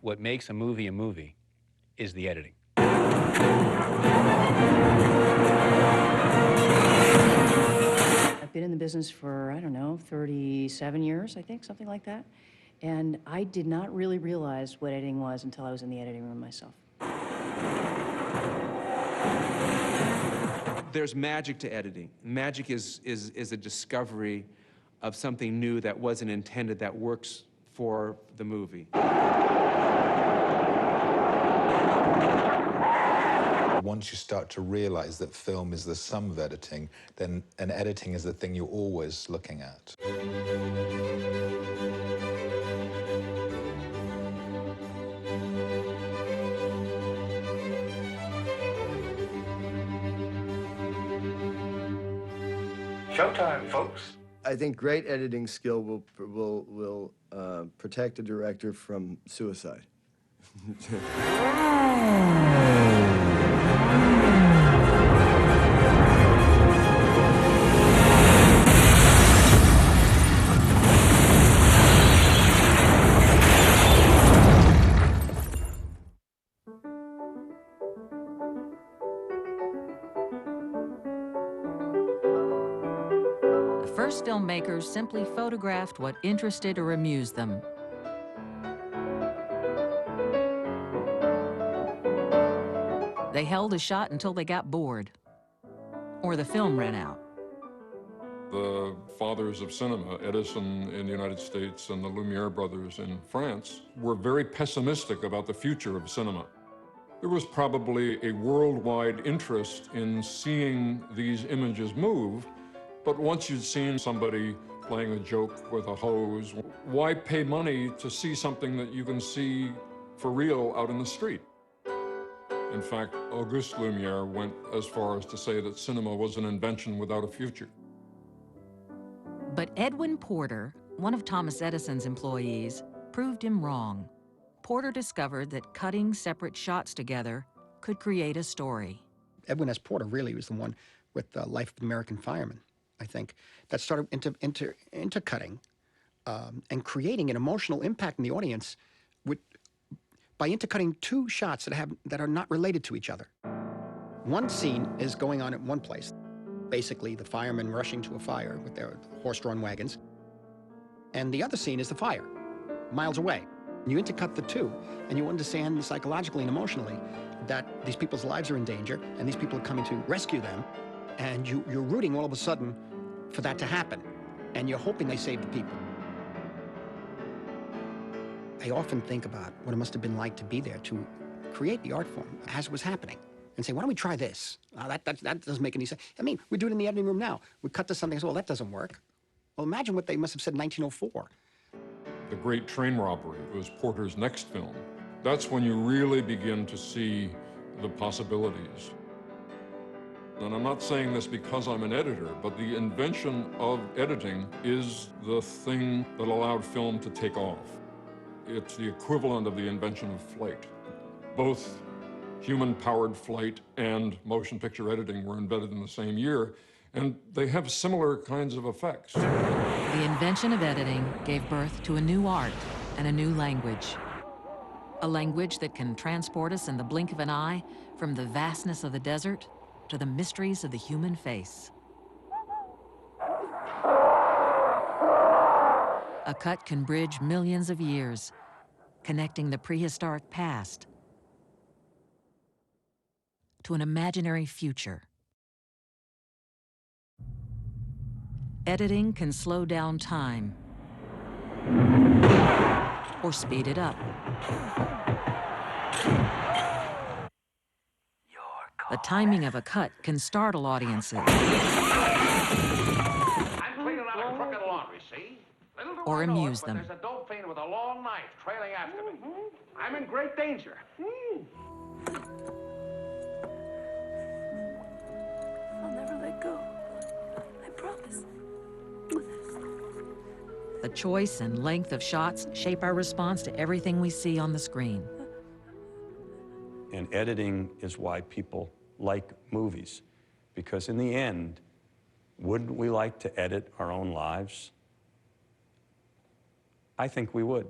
What makes a movie is the editing. I've been in the business for, I don't know, 37 years, I think, something like that. And I did not really realize what editing was until I was in the editing room myself. There's magic to editing. Magic is a discovery of something new that wasn't intended, that works for the movie. Once you start to realize that film is the sum of editing, then editing is the thing you're always looking at. Showtime, folks. I think great editing skill will protect a director from suicide. The first filmmakers simply photographed what interested or amused them. They held a shot until they got bored, or the film ran out. The fathers of cinema, Edison in the United States and the Lumiere brothers in France, were very pessimistic about the future of cinema. There was probably a worldwide interest in seeing these images move, but once you'd seen somebody playing a joke with a hose, why pay money to see something that you can see for real out in the street? In fact, Auguste Lumiere went as far as to say that cinema was an invention without a future. But Edwin Porter, one of Thomas Edison's employees, proved him wrong. Porter discovered that cutting separate shots together could create a story. Edwin S. Porter really was the one with the Life of the American Fireman, I think, that started intercutting and creating an emotional impact in the audience by intercutting two shots that are not related to each other. One scene is going on at one place, basically the firemen rushing to a fire with their horse-drawn wagons, and the other scene is the fire, miles away. You intercut the two, and you understand psychologically and emotionally that these people's lives are in danger, and these people are coming to rescue them, and you're rooting all of a sudden for that to happen, and you're hoping they save the people. I often think about what it must have been like to be there to create the art form as it was happening, and say, why don't we try this? That doesn't make any sense. I mean, we do it in the editing room now. We cut to something and say, well, that doesn't work. Well, imagine what they must have said in 1904. The Great Train Robbery was Porter's next film. That's when you really begin to see the possibilities. And I'm not saying this because I'm an editor, but the invention of editing is the thing that allowed film to take off. It's the equivalent of the invention of flight. Both human-powered flight and motion picture editing were invented in the same year, and they have similar kinds of effects. The invention of editing gave birth to a new art and a new language. A language that can transport us in the blink of an eye from the vastness of the desert to the mysteries of the human face. A cut can bridge millions of years, connecting the prehistoric past to an imaginary future. Editing can slow down time or speed it up. the timing of a cut can startle audiences. I'm cleaning out a crooked laundry, see? Little do Or I know amuse it, but them. there's a dope fiend with a long knife trailing after me. I'm in great danger. I'll never let go. I promise. The choice and length of shots shape our response to everything we see on the screen. And editing is why people like movies, because in the end, wouldn't we like to edit our own lives? I think we would.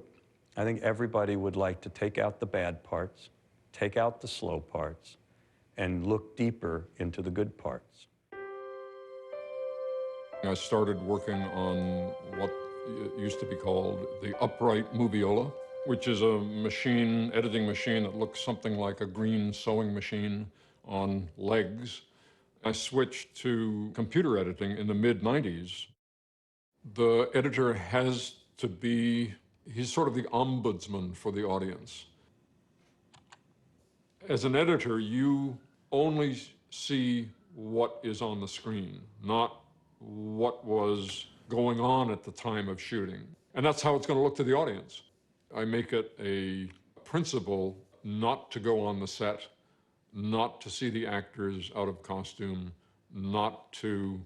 I think everybody would like to take out the bad parts, take out the slow parts, and look deeper into the good parts. I started working on what used to be called the upright moviola, which is a machine, editing machine that looks something like a green sewing machine on legs. I switched to computer editing in the mid-90s. The editor has to be, he's sort of the ombudsman for the audience. As an editor, you only see what is on the screen, not what was going on at the time of shooting. And that's how it's going to look to the audience. I make it a principle not to go on the set, not to see the actors out of costume, not to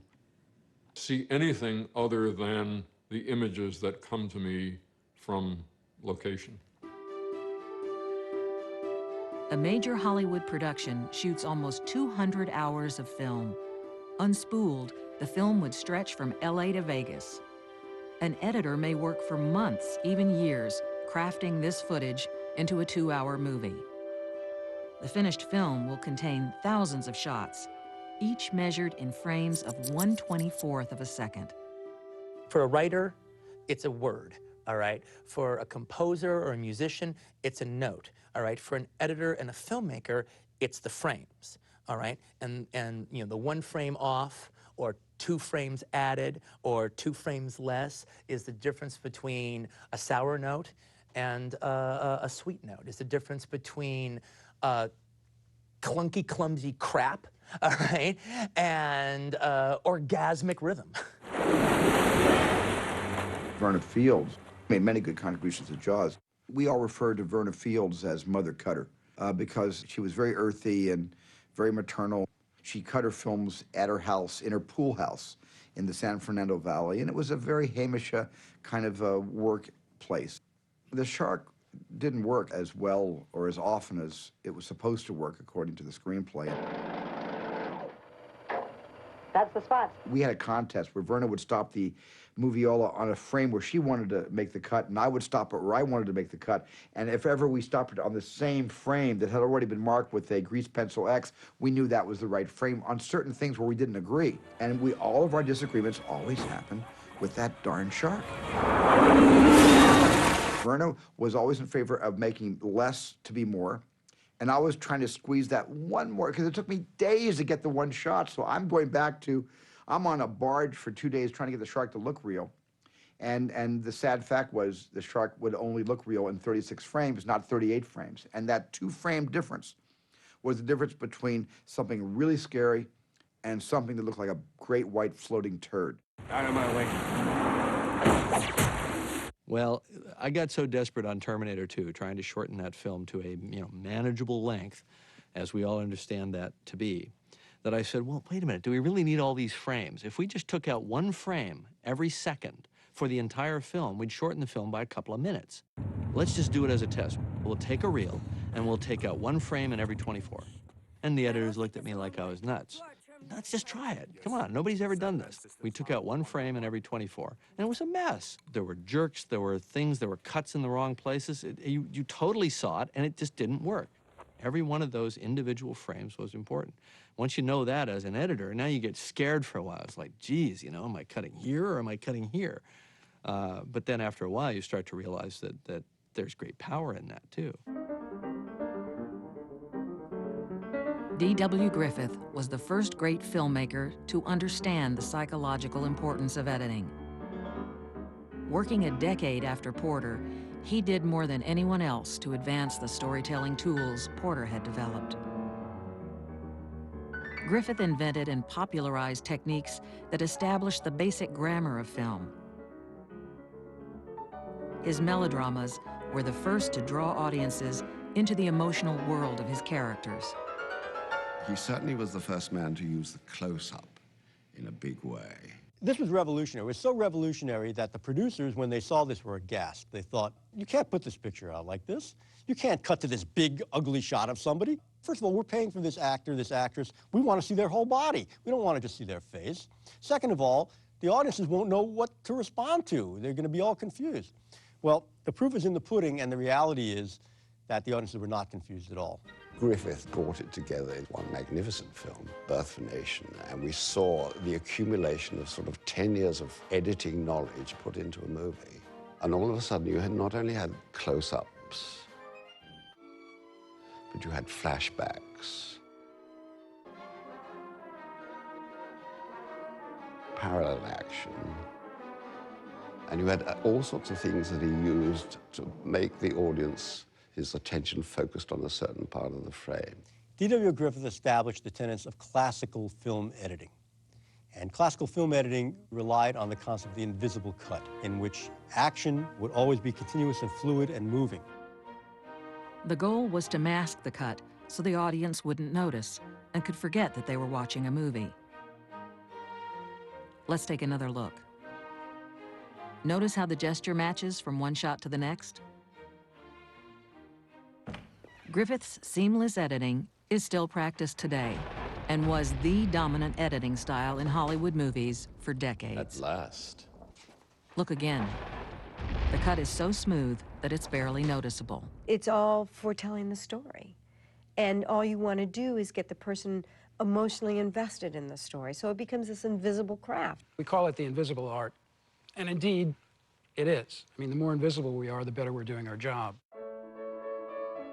see anything other than the images that come to me from location. A major Hollywood production shoots almost 200 hours of film. Unspooled, the film would stretch from LA to Vegas. An editor may work for months, even years, crafting this footage into a 2-hour movie. The finished film will contain thousands of shots, each measured in frames of 1/24th of a second. For a writer, it's a word, all right? For a composer or a musician, it's a note, all right? For an editor and a filmmaker, it's the frames, all right? And you know, the 1 frame off or 2 frames added or 2 frames less is the difference between a sour note and a sweet note. It's the difference between clunky, clumsy crap, all right, and orgasmic rhythm. Verna Fields made many good contributions to Jaws. We all refer to Verna Fields as Mother Cutter because she was very earthy and very maternal. She cut her films at her house, in her pool house in the San Fernando Valley, and it was a very Hamish kind of workplace. The shark didn't work as well or as often as it was supposed to work according to the screenplay. That's the spot. We had a contest where Verna would stop the moviola on a frame where she wanted to make the cut, and I would stop it where I wanted to make the cut. And if ever we stopped it on the same frame that had already been marked with a grease pencil X, we knew that was the right frame on certain things where we didn't agree. And all of our disagreements always happened with that darn shark. Verna was always in favor of making less to be more. And I was trying to squeeze that one more, because it took me days to get the 1 shot. So I'm going back to, I'm on a barge for 2 days trying to get the shark to look real. And the sad fact was the shark would only look real in 36 frames, not 38 frames. And that 2-frame difference was the difference between something really scary and something that looked like a great white floating turd. Out of my way. Well, I got so desperate on Terminator 2, trying to shorten that film to a manageable length, as we all understand that to be, that I said, well, wait a minute, do we really need all these frames? If we just took out 1 frame every second for the entire film, we'd shorten the film by a couple of minutes. Let's just do it as a test. We'll take a reel, and we'll take out 1 frame in every 24. And the editors looked at me like I was nuts. Let's just try it. Come on, nobody's ever done this. We took out 1 frame in every 24, and it was a mess. There were jerks, there were things, there were cuts in the wrong places. You totally saw it, and it just didn't work. Every one of those individual frames was important. Once you know that as an editor, now you get scared for a while. It's like, geez, am I cutting here or am I cutting here? But then after a while, you start to realize that there's great power in that, too. D.W. Griffith was the first great filmmaker to understand the psychological importance of editing. Working a decade after Porter, he did more than anyone else to advance the storytelling tools Porter had developed. Griffith invented and popularized techniques that established the basic grammar of film. His melodramas were the first to draw audiences into the emotional world of his characters. He certainly was the first man to use the close-up in a big way. This was revolutionary. It was so revolutionary that the producers, when they saw this, were aghast. They thought, you can't put this picture out like this. You can't cut to this big, ugly shot of somebody. First of all, we're paying for this actor, this actress. We want to see their whole body. We don't want to just see their face. Second of all, the audiences won't know what to respond to. They're going to be all confused. Well, the proof is in the pudding, and the reality is that the audiences were not confused at all. Griffith brought it together in one magnificent film, Birth of a Nation, and we saw the accumulation of sort of 10 years of editing knowledge put into a movie. And all of a sudden, you had not only had close-ups, but you had flashbacks, parallel action, and you had all sorts of things that he used to make the audience, his attention focused on a certain part of the frame. D.W. Griffith established the tenets of classical film editing. And classical film editing relied on the concept of the invisible cut, in which action would always be continuous and fluid and moving. The goal was to mask the cut so the audience wouldn't notice and could forget that they were watching a movie. Let's take another look. Notice how the gesture matches from one shot to the next? Griffith's seamless editing is still practiced today and was the dominant editing style in Hollywood movies for decades. At last. Look again. The cut is so smooth that it's barely noticeable. It's all for telling the story. And all you want to do is get the person emotionally invested in the story. So it becomes this invisible craft. We call it the invisible art. And indeed, it is. I mean, the more invisible we are, the better we're doing our job.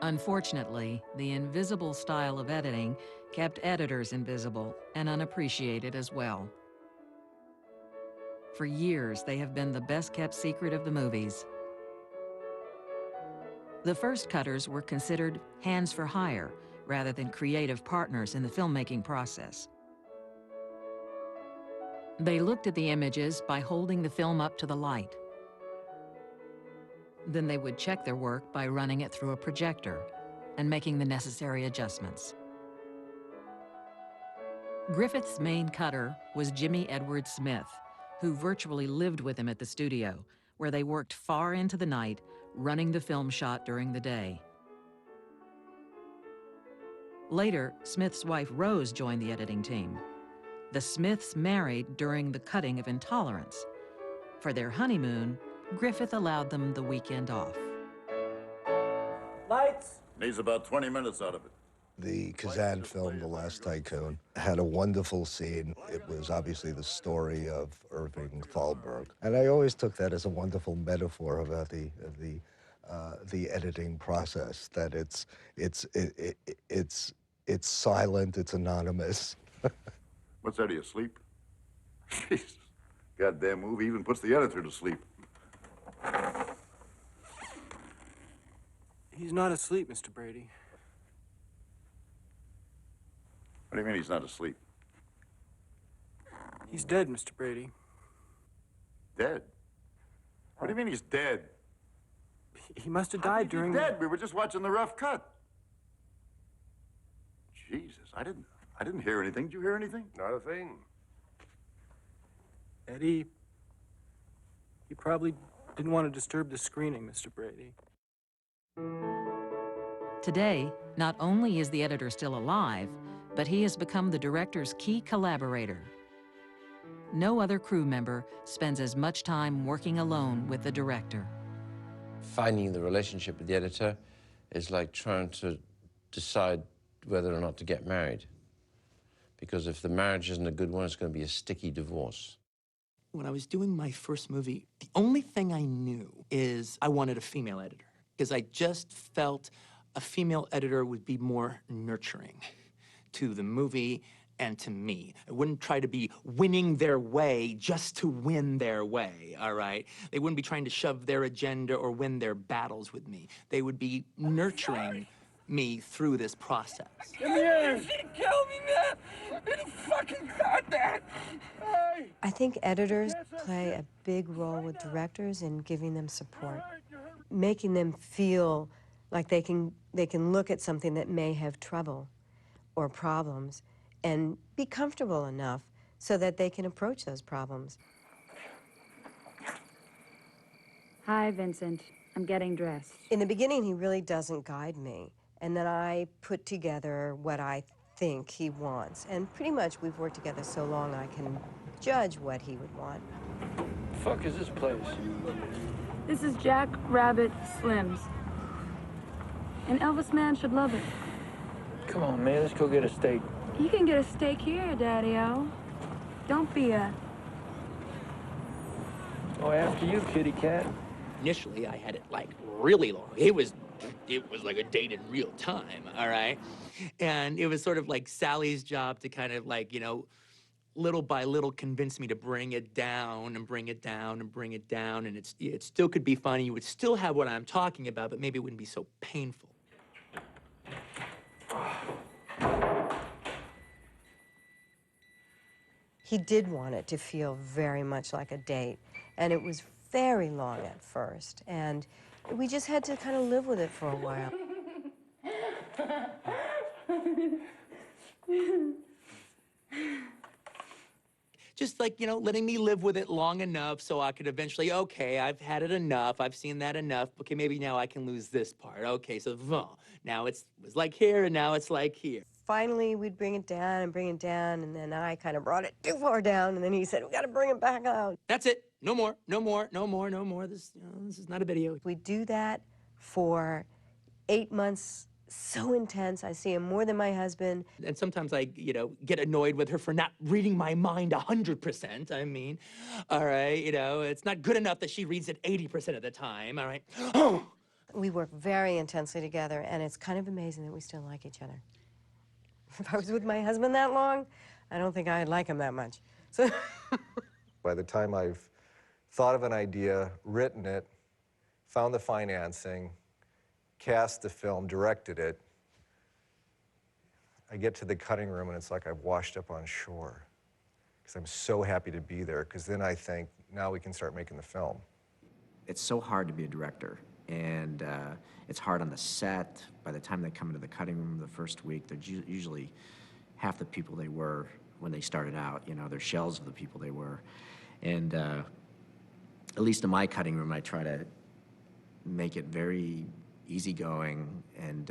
Unfortunately, the invisible style of editing kept editors invisible and unappreciated as well. For years, they have been the best-kept secret of the movies. The first cutters were considered hands for hire rather than creative partners in the filmmaking process. They looked at the images by holding the film up to the light. Then they would check their work by running it through a projector and making the necessary adjustments. Griffith's main cutter was Jimmy Edward Smith, who virtually lived with him at the studio, where they worked far into the night, running the film shot during the day. Later, Smith's wife Rose joined the editing team. The Smiths married during the cutting of Intolerance. For their honeymoon, Griffith allowed them the weekend off. Lights! Needs about 20 minutes out of it. The Kazan film, The Last Tycoon, had a wonderful scene. It was obviously the story of Irving Thalberg. And I always took that as a wonderful metaphor about the editing process, that it's silent, it's anonymous. What's that, are you asleep? Jesus. Goddamn movie even puts the editor to sleep. He's not asleep, Mr. Brady. What do you mean he's not asleep? He's dead, Mr. Brady. Dead? What do you mean he's dead? He must have died during He's dead. We were just watching the rough cut. Jesus, I didn't hear anything. Did you hear anything? Not a thing. Eddie, he probably didn't want to disturb the screening, Mr. Brady. Today, not only is the editor still alive, but he has become the director's key collaborator. No other crew member spends as much time working alone with the director. Finding the relationship with the editor is like trying to decide whether or not to get married. Because if the marriage isn't a good one, it's going to be a sticky divorce. When I was doing my first movie, the only thing I knew is I wanted a female editor, because I just felt a female editor would be more nurturing to the movie and to me. I wouldn't try to be winning their way just to win their way, all right? They wouldn't be trying to shove their agenda or win their battles with me. They would be nurturing me through this process. In the air! Kill me, man! You fucking got that! Hey! I think editors play a big role with directors in giving them support, making them feel like they can look at something that may have trouble or problems and be comfortable enough so that they can approach those problems. Hi, Vincent. I'm getting dressed. In the beginning, he really doesn't guide me, and then I put together what I think he wants, and pretty much we've worked together so long I can judge what he would want. The fuck is this place? This is Jack Rabbit Slim's. An Elvis man should love it. Come on, man, let's go get a steak. You can get a steak here, Daddy-O. Don't be a... Oh, after you, kitty cat. Initially, I had it like really long. It was like a date in real time, all right? And it was sort of like Sally's job to kind of like, you know, little by little convince me to bring it down and bring it down and bring it down. And it still could be funny. You would still have what I'm talking about, but maybe it wouldn't be so painful. He did want it to feel very much like a date, and it was very long at first, and we just had to kind of live with it for a while. Just like, you know, letting me live with it long enough so I could eventually, okay, I've had it enough, I've seen that enough, okay, maybe now I can lose this part. Okay, so now it was like here, and now it's like here. Finally, we'd bring it down, and then I kind of brought it too far down, and then he said, we gotta bring it back out. That's it. No more, no more, no more, no more. This is not a video. We do that for 8 months, so intense. I see him more than my husband. And sometimes I, you know, get annoyed with her for not reading my mind 100%. I mean, all right, you know, it's not good enough that she reads it 80% of the time, all right? We work very intensely together, and it's kind of amazing that we still like each other. If I was with my husband that long, I don't think I'd like him that much. So By the time I've thought of an idea, written it, found the financing, cast the film, directed it, I get to the cutting room and it's like I've washed up on shore. Because I'm so happy to be there, because then I think, now we can start making the film. It's so hard to be a director, and it's hard on the set. By the time they come into the cutting room the first week, they're usually half the people they were when they started out. You know, they're shells of the people they were. And at least in my cutting room, I try to make it very easygoing and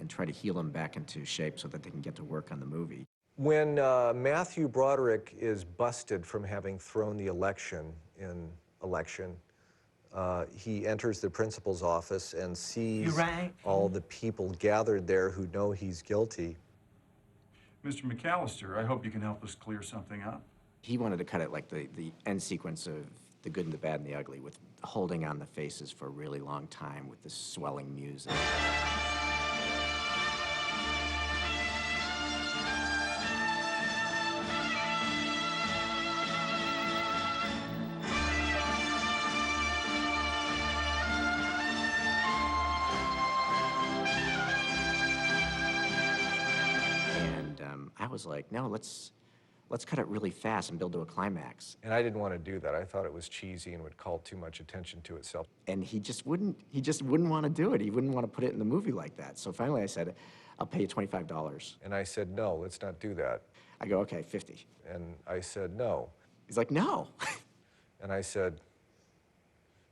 try to heal them back into shape so that they can get to work on the movie. When Matthew Broderick is busted from having thrown the election in election, he enters the principal's office and sees all the people gathered there who know he's guilty. Mr. McAllister, I hope you can help us clear something up. He wanted to cut it like the end sequence of The Good and the Bad and the Ugly, with holding on the faces for a really long time with this swelling music. I was like, no, let's cut it really fast and build to a climax. And I didn't want to do that. I thought it was cheesy and would call too much attention to itself. And he just wouldn't want to do it. He wouldn't want to put it in the movie like that. So finally I said, I'll pay you $25. And I said, no, let's not do that. I go, okay, 50. And I said, no. He's like, no. And I said,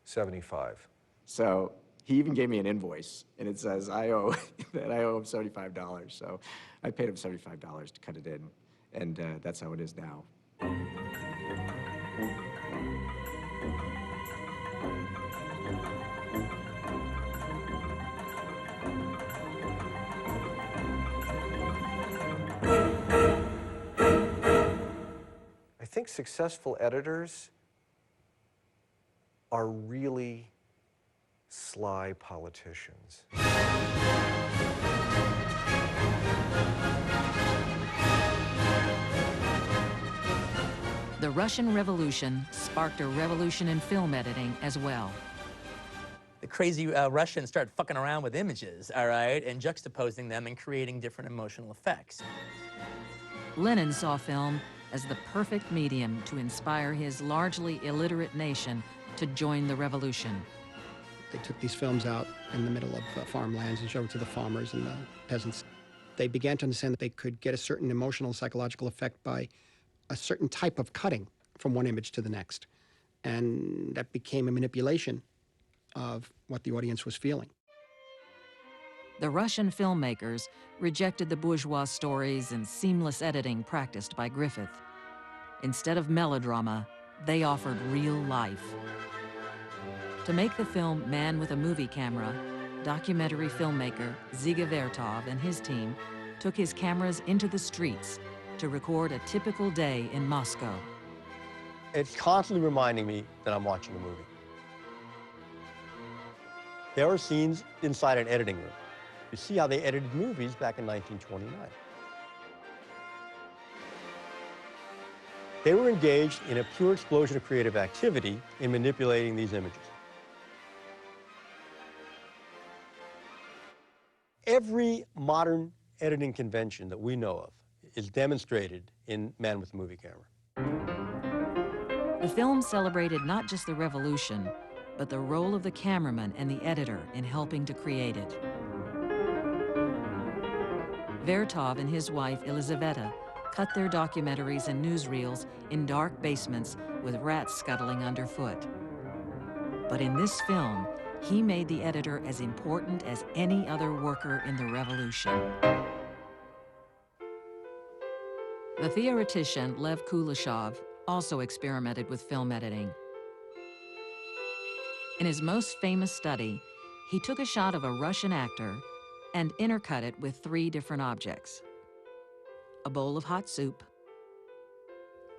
75. So he even gave me an invoice, and it says I owe him $75. So I paid him $75 to cut it in, and that's how it is now. I think successful editors are really sly politicians. The Russian Revolution sparked a revolution in film editing as well. The crazy Russians started fucking around with images, all right, and juxtaposing them and creating different emotional effects. Lenin saw film as the perfect medium to inspire his largely illiterate nation to join the revolution. They took these films out in the middle of farmlands and showed it to the farmers and the peasants. They began to understand that they could get a certain emotional, psychological effect by a certain type of cutting from one image to the next. And that became a manipulation of what the audience was feeling. The Russian filmmakers rejected the bourgeois stories and seamless editing practiced by Griffith. Instead of melodrama, they offered real life. To make the film Man with a Movie Camera, documentary filmmaker Dziga Vertov and his team took his cameras into the streets to record a typical day in Moscow. It's constantly reminding me that I'm watching a movie. There are scenes inside an editing room. You see how they edited movies back in 1929. They were engaged in a pure explosion of creative activity in manipulating these images. Every modern editing convention that we know of is demonstrated in Man with a Movie Camera. The film celebrated not just the revolution, but the role of the cameraman and the editor in helping to create it. Vertov and his wife, Elizaveta, cut their documentaries and newsreels in dark basements with rats scuttling underfoot. But in this film, he made the editor as important as any other worker in the revolution. The theoretician Lev Kuleshov also experimented with film editing. In his most famous study, he took a shot of a Russian actor and intercut it with 3 different objects: a bowl of hot soup,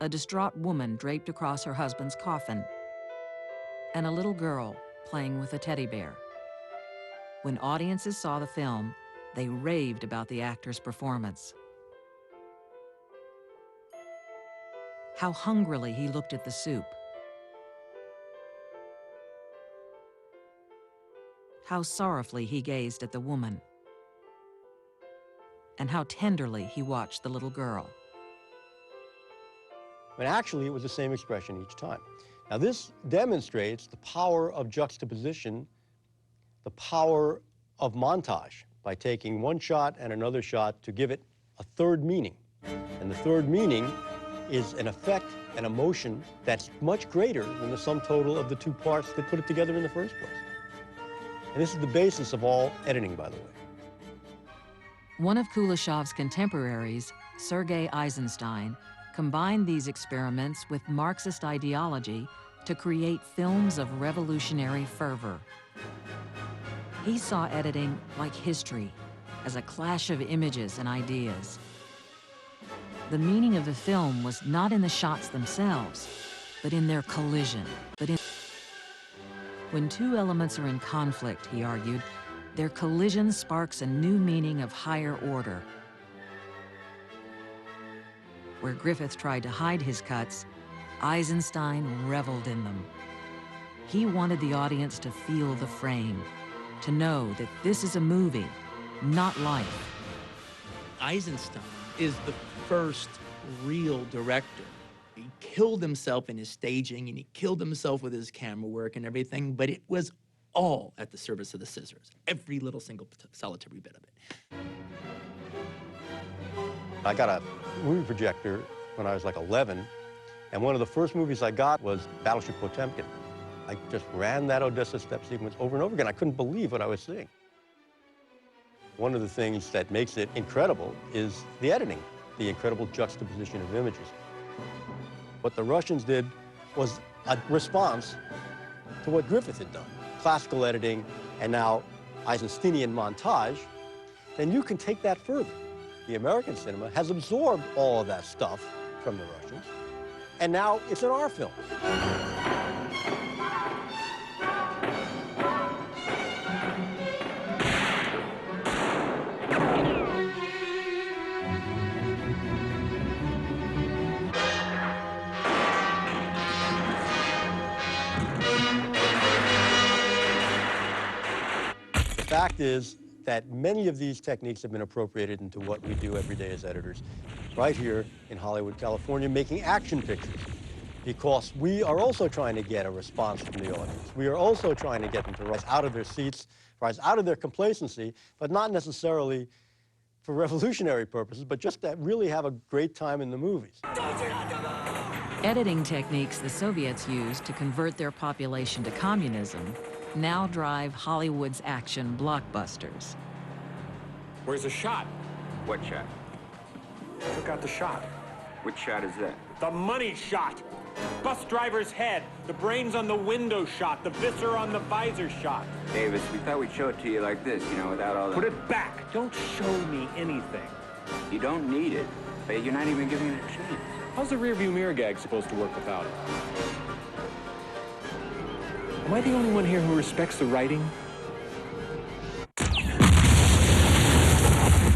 a distraught woman draped across her husband's coffin, and a little girl playing with a teddy bear. When audiences saw the film, they raved about the actor's performance. How hungrily he looked at the soup. How sorrowfully he gazed at the woman. And how tenderly he watched the little girl. But actually, it was the same expression each time. Now, this demonstrates the power of juxtaposition, the power of montage, by taking one shot and another shot to give it a third meaning. And the third meaning is an effect, an emotion that's much greater than the sum total of the 2 parts that put it together in the first place. And this is the basis of all editing, by the way. One of Kuleshov's contemporaries, Sergei Eisenstein, combined these experiments with Marxist ideology to create films of revolutionary fervor. He saw editing like history, as a clash of images and ideas. The meaning of the film was not in the shots themselves, but in their collision. When 2 elements are in conflict, he argued, their collision sparks a new meaning of higher order. Where Griffith tried to hide his cuts, Eisenstein reveled in them. He wanted the audience to feel the frame, to know that this is a movie, not life. Eisenstein is the first real director. He killed himself in his staging, and he killed himself with his camera work and everything, but it was all at the service of the scissors. Every little single solitary bit of it. I got a movie projector when I was like 11, and one of the first movies I got was Battleship Potemkin. I just ran that Odessa step sequence over and over again. I couldn't believe what I was seeing. One of the things that makes it incredible is the editing, the incredible juxtaposition of images. What the Russians did was a response to what Griffith had done. Classical editing, and now Eisensteinian montage, then you can take that further. The American cinema has absorbed all of that stuff from the Russians, and now it's in our films. The fact is that many of these techniques have been appropriated into what we do every day as editors. right here in Hollywood, California, making action pictures. Because we are also trying to get a response from the audience. We are also trying to get them to rise out of their seats, rise out of their complacency, but not necessarily for revolutionary purposes, but just to really have a great time in the movies. Editing techniques the Soviets used to convert their population to communism now drive Hollywood's action blockbusters. Where's the shot? What shot? Who got the shot? Which shot is that? The money shot! Bus driver's head, the brains on the window shot, the viscera on the visor shot. Davis, we thought we'd show it to you like this, you know, without all the... Put it back! Don't show me anything. You don't need it, but you're not even giving it a chance. How's the rearview mirror gag supposed to work without it? Am I the only one here who respects the writing?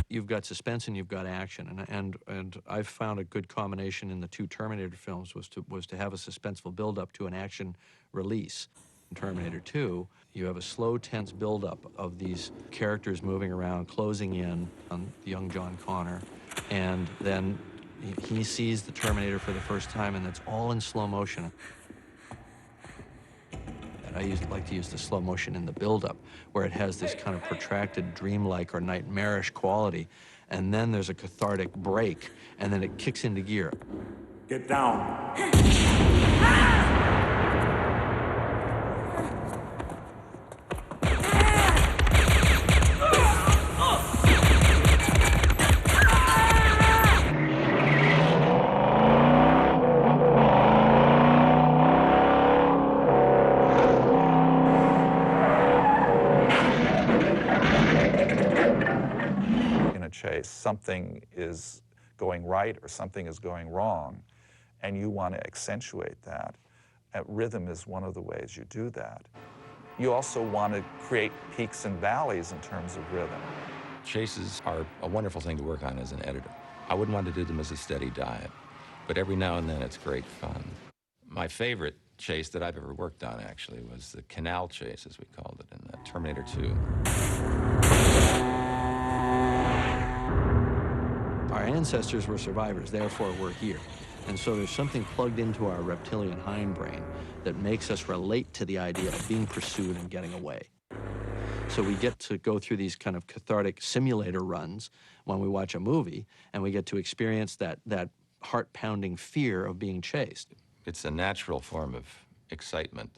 You've got suspense and you've got action, and I've found a good combination in the two Terminator films was to have a suspenseful build-up to an action release. In Terminator 2, you have a slow, tense build-up of these characters moving around, closing in on the young John Connor, and then he sees the Terminator for the first time, and it's all in slow motion. And I like to use the slow motion in the build-up, where it has this kind of protracted, dreamlike or nightmarish quality, and then there's a cathartic break, and then it kicks into gear. Get down. Chase, something is going right or something is going wrong, and you want to accentuate that. Rhythm is one of the ways you do that. You also want to create peaks and valleys in terms of rhythm. Chases are a wonderful thing to work on as an editor. I wouldn't want to do them as a steady diet, but every now and then it's great fun. My favorite chase that I've ever worked on, actually, was the canal chase, as we called it, in Terminator 2. Our ancestors were survivors, therefore we're here. And so there's something plugged into our reptilian hindbrain that makes us relate to the idea of being pursued and getting away. So we get to go through these kind of cathartic simulator runs when we watch a movie, and we get to experience that heart-pounding fear of being chased. It's a natural form of excitement.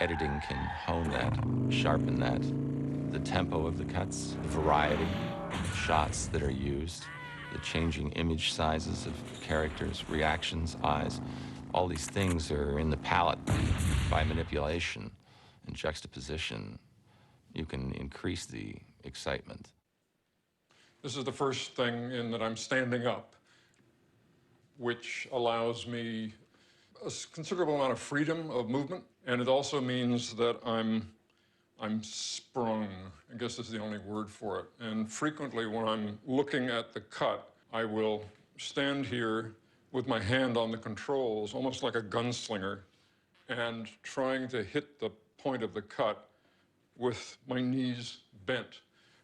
Editing can hone that, sharpen that. The tempo of the cuts, the variety of shots that are used, the changing image sizes of characters, reactions, eyes, all these things are in the palette. By manipulation and juxtaposition, you can increase the excitement. This is the first thing in that I'm standing up, which allows me a considerable amount of freedom of movement, and it also means that I'm sprung, I guess is the only word for it. And frequently when I'm looking at the cut, I will stand here with my hand on the controls, almost like a gunslinger, and trying to hit the point of the cut with my knees bent.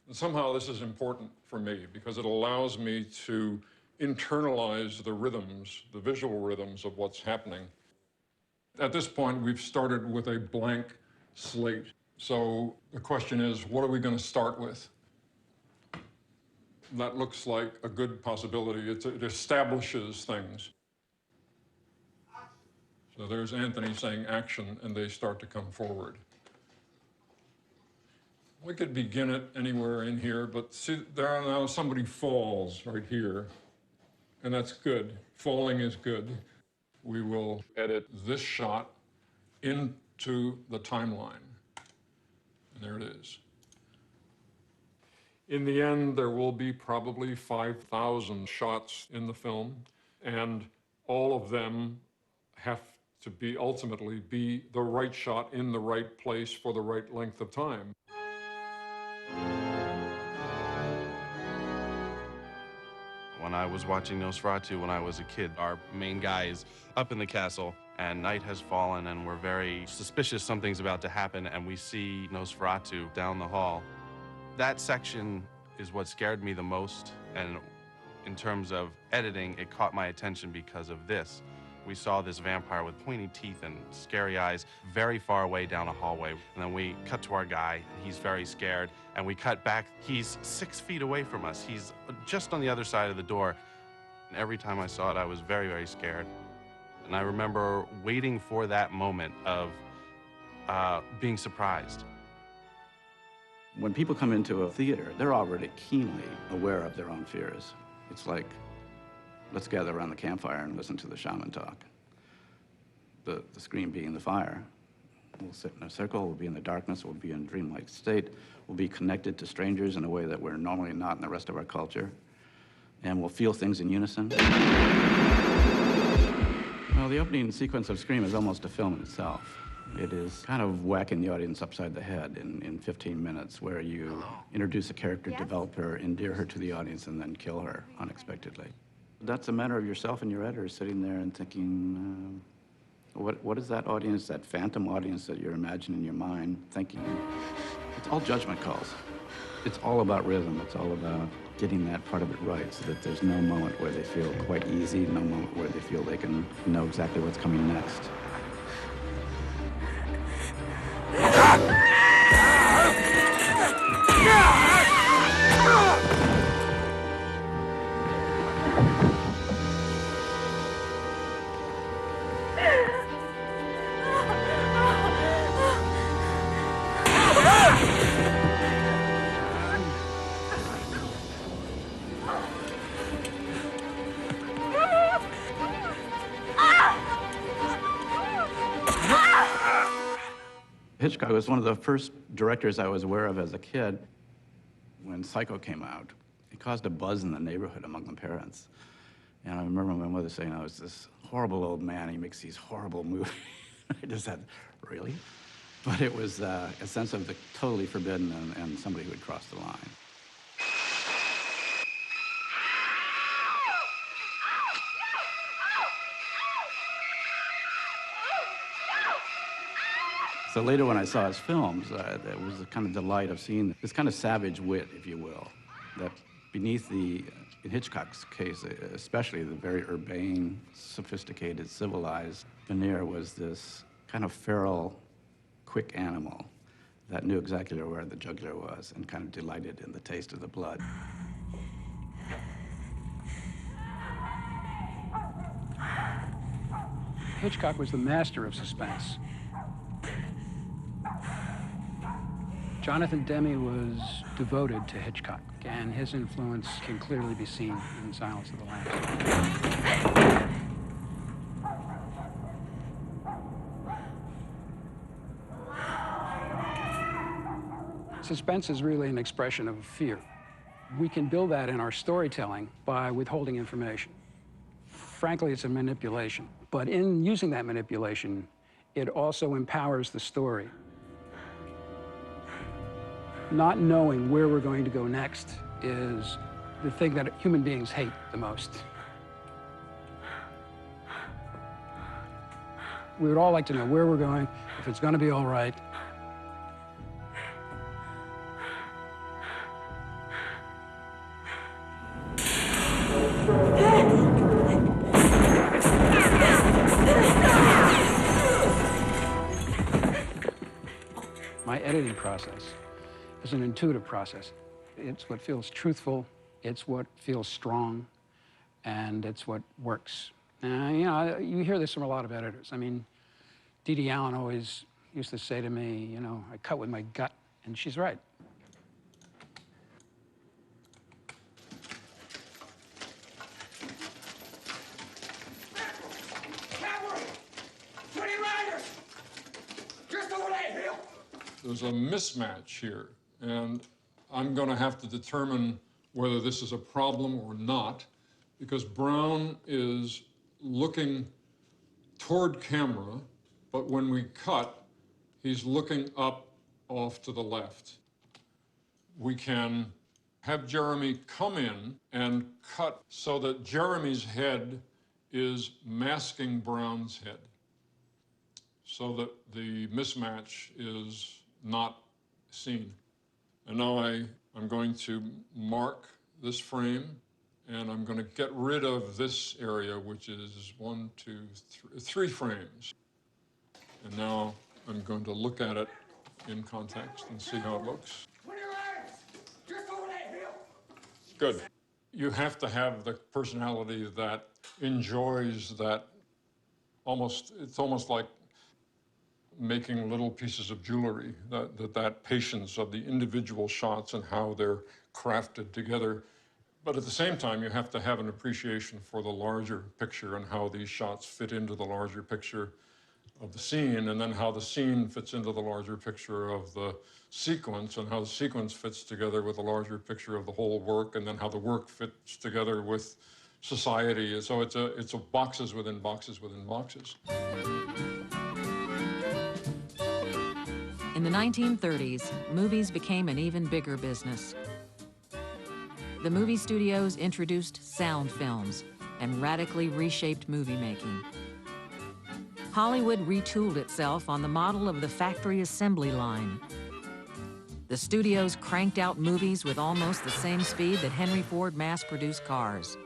And somehow this is important for me because it allows me to internalize the rhythms, the visual rhythms of what's happening. At this point, we've started with a blank slate. So the question is, what are we going to start with? That looks like a good possibility. It establishes things. So there's Anthony saying action, and they start to come forward. We could begin it anywhere in here, but see, there now somebody falls right here, and that's good. Falling is good. We will edit this shot into the timeline. And there it is. In the end, there will be probably 5,000 shots in the film, and all of them have to be ultimately be the right shot in the right place for the right length of time. When I was watching Nosferatu when I was a kid, our main guy is up in the castle and night has fallen and we're very suspicious something's about to happen, and we see Nosferatu down the hall. That section is what scared me the most, and In terms of editing, it caught my attention because of this. We saw this vampire with pointy teeth and scary eyes very far away down a hallway. And then we cut to our guy, and he's very scared. And we cut back, he's 6 feet away from us. He's just on the other side of the door. And every time I saw it, I was very, very scared. And I remember waiting for that moment of being surprised. When people come into a theater, they're already keenly aware of their own fears. It's like, let's gather around the campfire and listen to the shaman talk. The screen being the fire. We'll sit in a circle, we'll be in the darkness, we'll be in a dreamlike state, we'll be connected to strangers in a way that we're normally not in the rest of our culture, and we'll feel things in unison. Well, the opening sequence of Scream is almost a film in itself. It is kind of whacking the audience upside the head in 15 minutes, where you introduce a character, develop her, endear her to the audience, and then kill her unexpectedly. That's a matter of yourself and your editor sitting there and thinking, what is that audience, that phantom audience that you're imagining in your mind thinking? It's all judgment calls. It's all about rhythm. It's all about getting that part of it right so that there's no moment where they feel quite easy, no moment where they feel they can know exactly what's coming next. Hitchcock was one of the first directors I was aware of as a kid. When Psycho came out, it caused a buzz in the neighborhood among the parents. And I remember my mother saying, oh, it's this horrible old man, he makes these horrible movies. I just said, really? But it was a sense of the totally forbidden and somebody who had crossed the line. So later when I saw his films, it was a kind of delight of seeing this kind of savage wit, if you will, that beneath in Hitchcock's case, especially the very urbane, sophisticated, civilized veneer was this kind of feral, quick animal that knew exactly where the jugular was and kind of delighted in the taste of the blood. Hitchcock was the master of suspense. Jonathan Demme was devoted to Hitchcock, and his influence can clearly be seen in Silence of the Lambs. Suspense is really an expression of fear. We can build that in our storytelling by withholding information. Frankly, it's a manipulation, but in using that manipulation, it also empowers the story. Not knowing where we're going to go next is the thing that human beings hate the most. We would all like to know where we're going, if it's going to be all right. My editing process is an intuitive process. It's what feels truthful, it's what feels strong, and it's what works. And, you hear this from a lot of editors. I mean, Dee Dee Allen always used to say to me, I cut with my gut, and she's right. There's a mismatch here, and I'm going to have to determine whether this is a problem or not, because Brown is looking toward camera, but when we cut, he's looking up off to the left. We can have Jeremy come in and cut so that Jeremy's head is masking Brown's head, so that the mismatch is not seen. And now I'm going to mark this frame And I'm going to get rid of this area, which is 3 frames. And now I'm going to look at it in context and see how it looks. Good. You have to have the personality that enjoys that it's almost like making little pieces of jewelry, that patience of the individual shots and how they're crafted together. But at the same time, you have to have an appreciation for the larger picture and how these shots fit into the larger picture of the scene, and then how the scene fits into the larger picture of the sequence, and how the sequence fits together with the larger picture of the whole work, and then how the work fits together with society. So it's a boxes within boxes within boxes. In the 1930s, movies became an even bigger business. The movie studios introduced sound films and radically reshaped movie making. Hollywood retooled itself on the model of the factory assembly line. The studios cranked out movies with almost the same speed that Henry Ford mass-produced cars.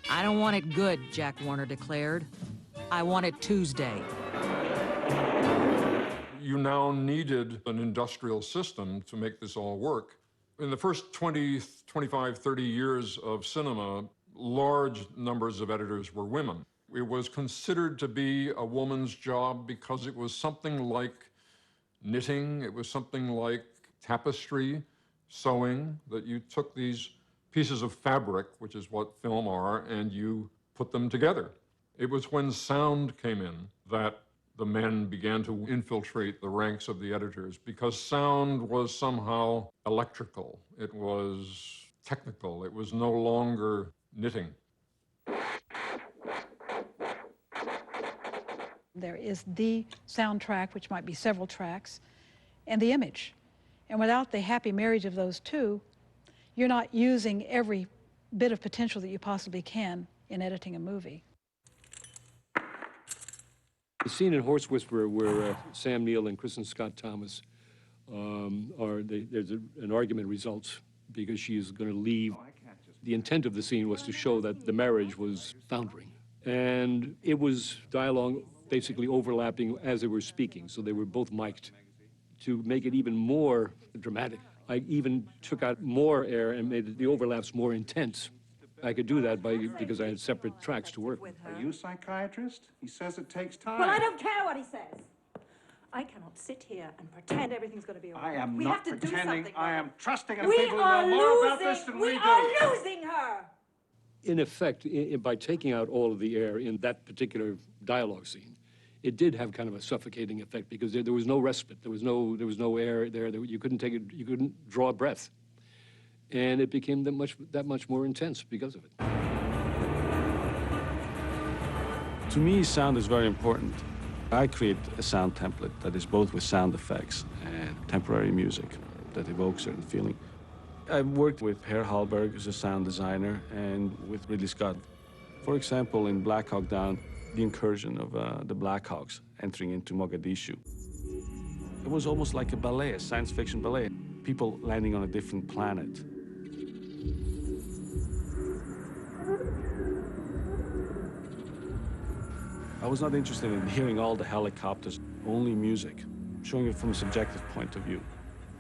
I don't want it good, Jack Warner declared. I want it Tuesday. You now needed an industrial system to make this all work. In the first 20, 25, 30 years of cinema, large numbers of editors were women. It was considered to be a woman's job because it was something like knitting, it was something like tapestry, sewing, that you took these pieces of fabric, which is what film are, and you put them together. It was when sound came in that the men began to infiltrate the ranks of the editors, because sound was somehow electrical. It was technical. It was no longer knitting. There is the soundtrack, which might be several tracks, and the image. And without the happy marriage of those two, you're not using every bit of potential that you possibly can in editing a movie. The scene in Horse Whisperer where Sam Neill and Kristen Scott Thomas there's an argument results because she is going to leave. The intent of the scene was to show that the marriage was foundering. And it was dialogue basically overlapping as they were speaking, so they were both mic'd. To make it even more dramatic, I even took out more air and made the overlaps more intense. I could do that because I had separate tracks to work with. Are you a psychiatrist? He says it takes time. Well, I don't care what he says. I cannot sit here and pretend everything's going to be all right. I am we not have to pretending. Do something. I am trusting in we people who are know more about losing, this than we do. We are losing her. In effect, by taking out all of the air in that particular dialogue scene, it did have kind of a suffocating effect because there was no respite. There was no air there. You couldn't take it. You couldn't draw a breath, and it became that much more intense because of it. To me, sound is very important. I create a sound template that is both with sound effects and temporary music that evokes certain feeling. I've worked with Per Hallberg as a sound designer and with Ridley Scott. For example, in Black Hawk Down, the incursion of the Black Hawks entering into Mogadishu. It was almost like a ballet, a science fiction ballet. People landing on a different planet. I was not interested in hearing all the helicopters, only music, showing it from a subjective point of view.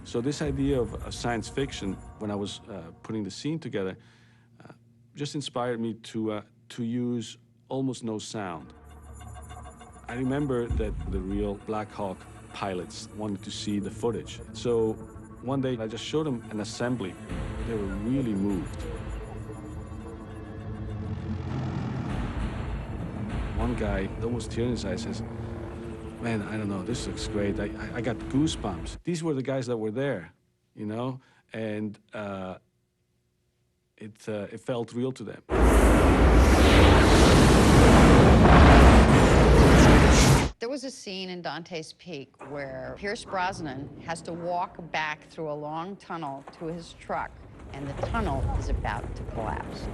So this idea of science fiction, when I was putting the scene together, just inspired me to use almost no sound. I remember that the real Black Hawk pilots wanted to see the footage. So one day I just showed them an assembly. They were really moved. One guy, almost tear in his eyes, says, "Man, I don't know, this looks great. I got goosebumps." These were the guys that were there, you know, and it felt real to them. There was a scene in Dante's Peak where Pierce Brosnan has to walk back through a long tunnel to his truck, and the tunnel is about to collapse.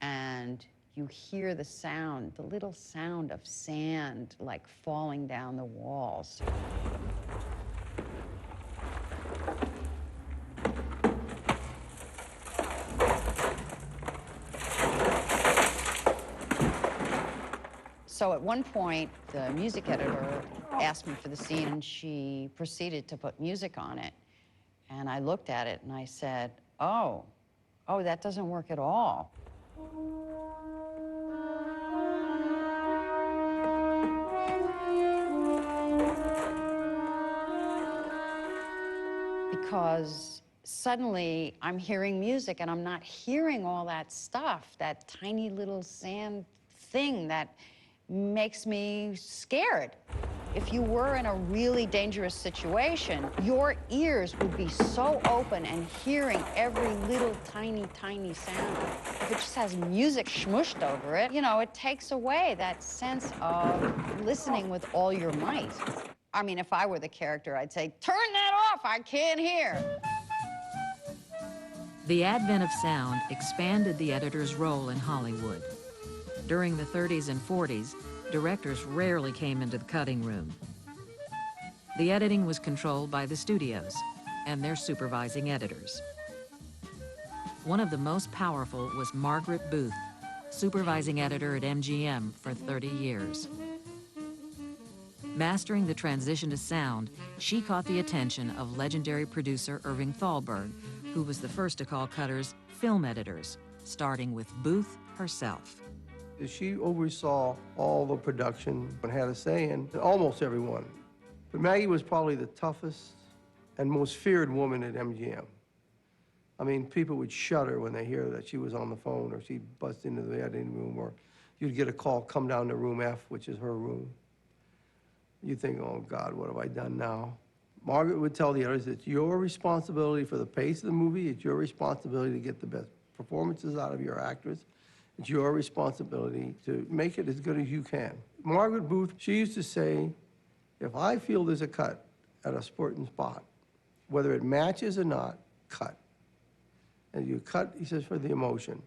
And you hear the sound, the little sound of sand, like falling down the walls. So at one point, the music editor asked me for the scene, and she proceeded to put music on it. And I looked at it, and I said, oh, that doesn't work at all. Because suddenly I'm hearing music and I'm not hearing all that stuff, that tiny little sand thing that makes me scared. If you were in a really dangerous situation, your ears would be so open and hearing every little tiny, tiny sound. If it just has music smooshed over it, you know, it takes away that sense of listening with all your might. I mean, if I were the character, I'd say, turn that off, I can't hear. The advent of sound expanded the editor's role in Hollywood. During the 30s and 40s, directors rarely came into the cutting room. The editing was controlled by the studios and their supervising editors. One of the most powerful was Margaret Booth, supervising editor at MGM for 30 years. Mastering the transition to sound, she caught the attention of legendary producer Irving Thalberg, who was the first to call cutters film editors, starting with Booth herself. She oversaw all the production and had a say in almost everyone. But Maggie was probably the toughest and most feared woman at MGM. I mean, people would shudder when they hear that she was on the phone or she'd bust into the editing room, or you'd get a call, come down to room F, which is her room. You think, oh God, what have I done now? Margaret would tell the editors, it's your responsibility for the pace of the movie, it's your responsibility to get the best performances out of your actors. It's your responsibility to make it as good as you can. Margaret Booth, she used to say, if I feel there's a cut at a certain spot, whether it matches or not, cut. And you cut, he says, for the emotion.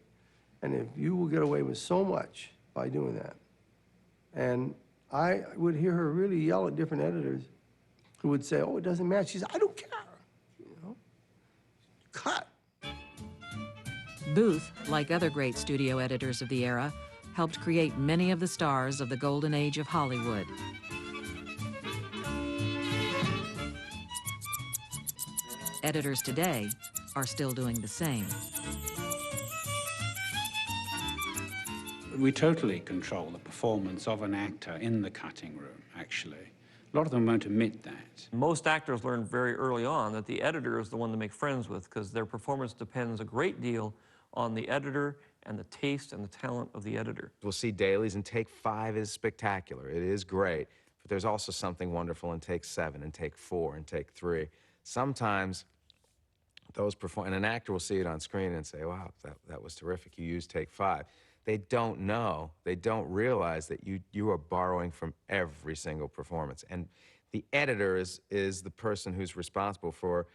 And if you will get away with so much by doing that. And I would hear her really yell at different editors who would say, oh, it doesn't match. She said, I don't care, you know, cut. Booth, like other great studio editors of the era, helped create many of the stars of the golden age of Hollywood. Editors today are still doing the same. We totally control the performance of an actor in the cutting room, actually. A lot of them won't admit that. Most actors learn very early on that the editor is the one to make friends with, because their performance depends a great deal on the editor and the taste and the talent of the editor. We'll see dailies, and take 5 is spectacular. It is great. But there's also something wonderful in take 7 and take 4 and take 3. Sometimes those and an actor will see it on screen and say, wow, that was terrific. You used take 5. They don't know, they don't realize that you are borrowing from every single performance. And the editor is the person who's responsible for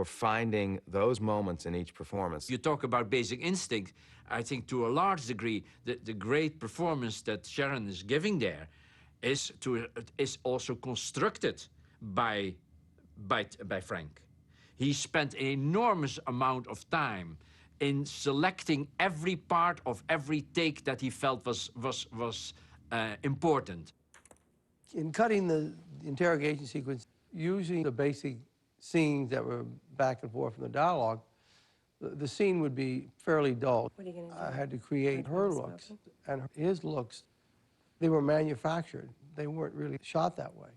finding those moments in each performance. You talk about basic instinct. I think to a large degree the great performance that Sharon is giving there is also constructed by Frank. He spent an enormous amount of time in selecting every part of every take that he felt was important. In cutting the interrogation sequence, using the basic scenes that were back and forth from the dialogue, the scene would be fairly dull. What are you gonna do? I had to create her looks and his looks. They were manufactured. They weren't really shot that way.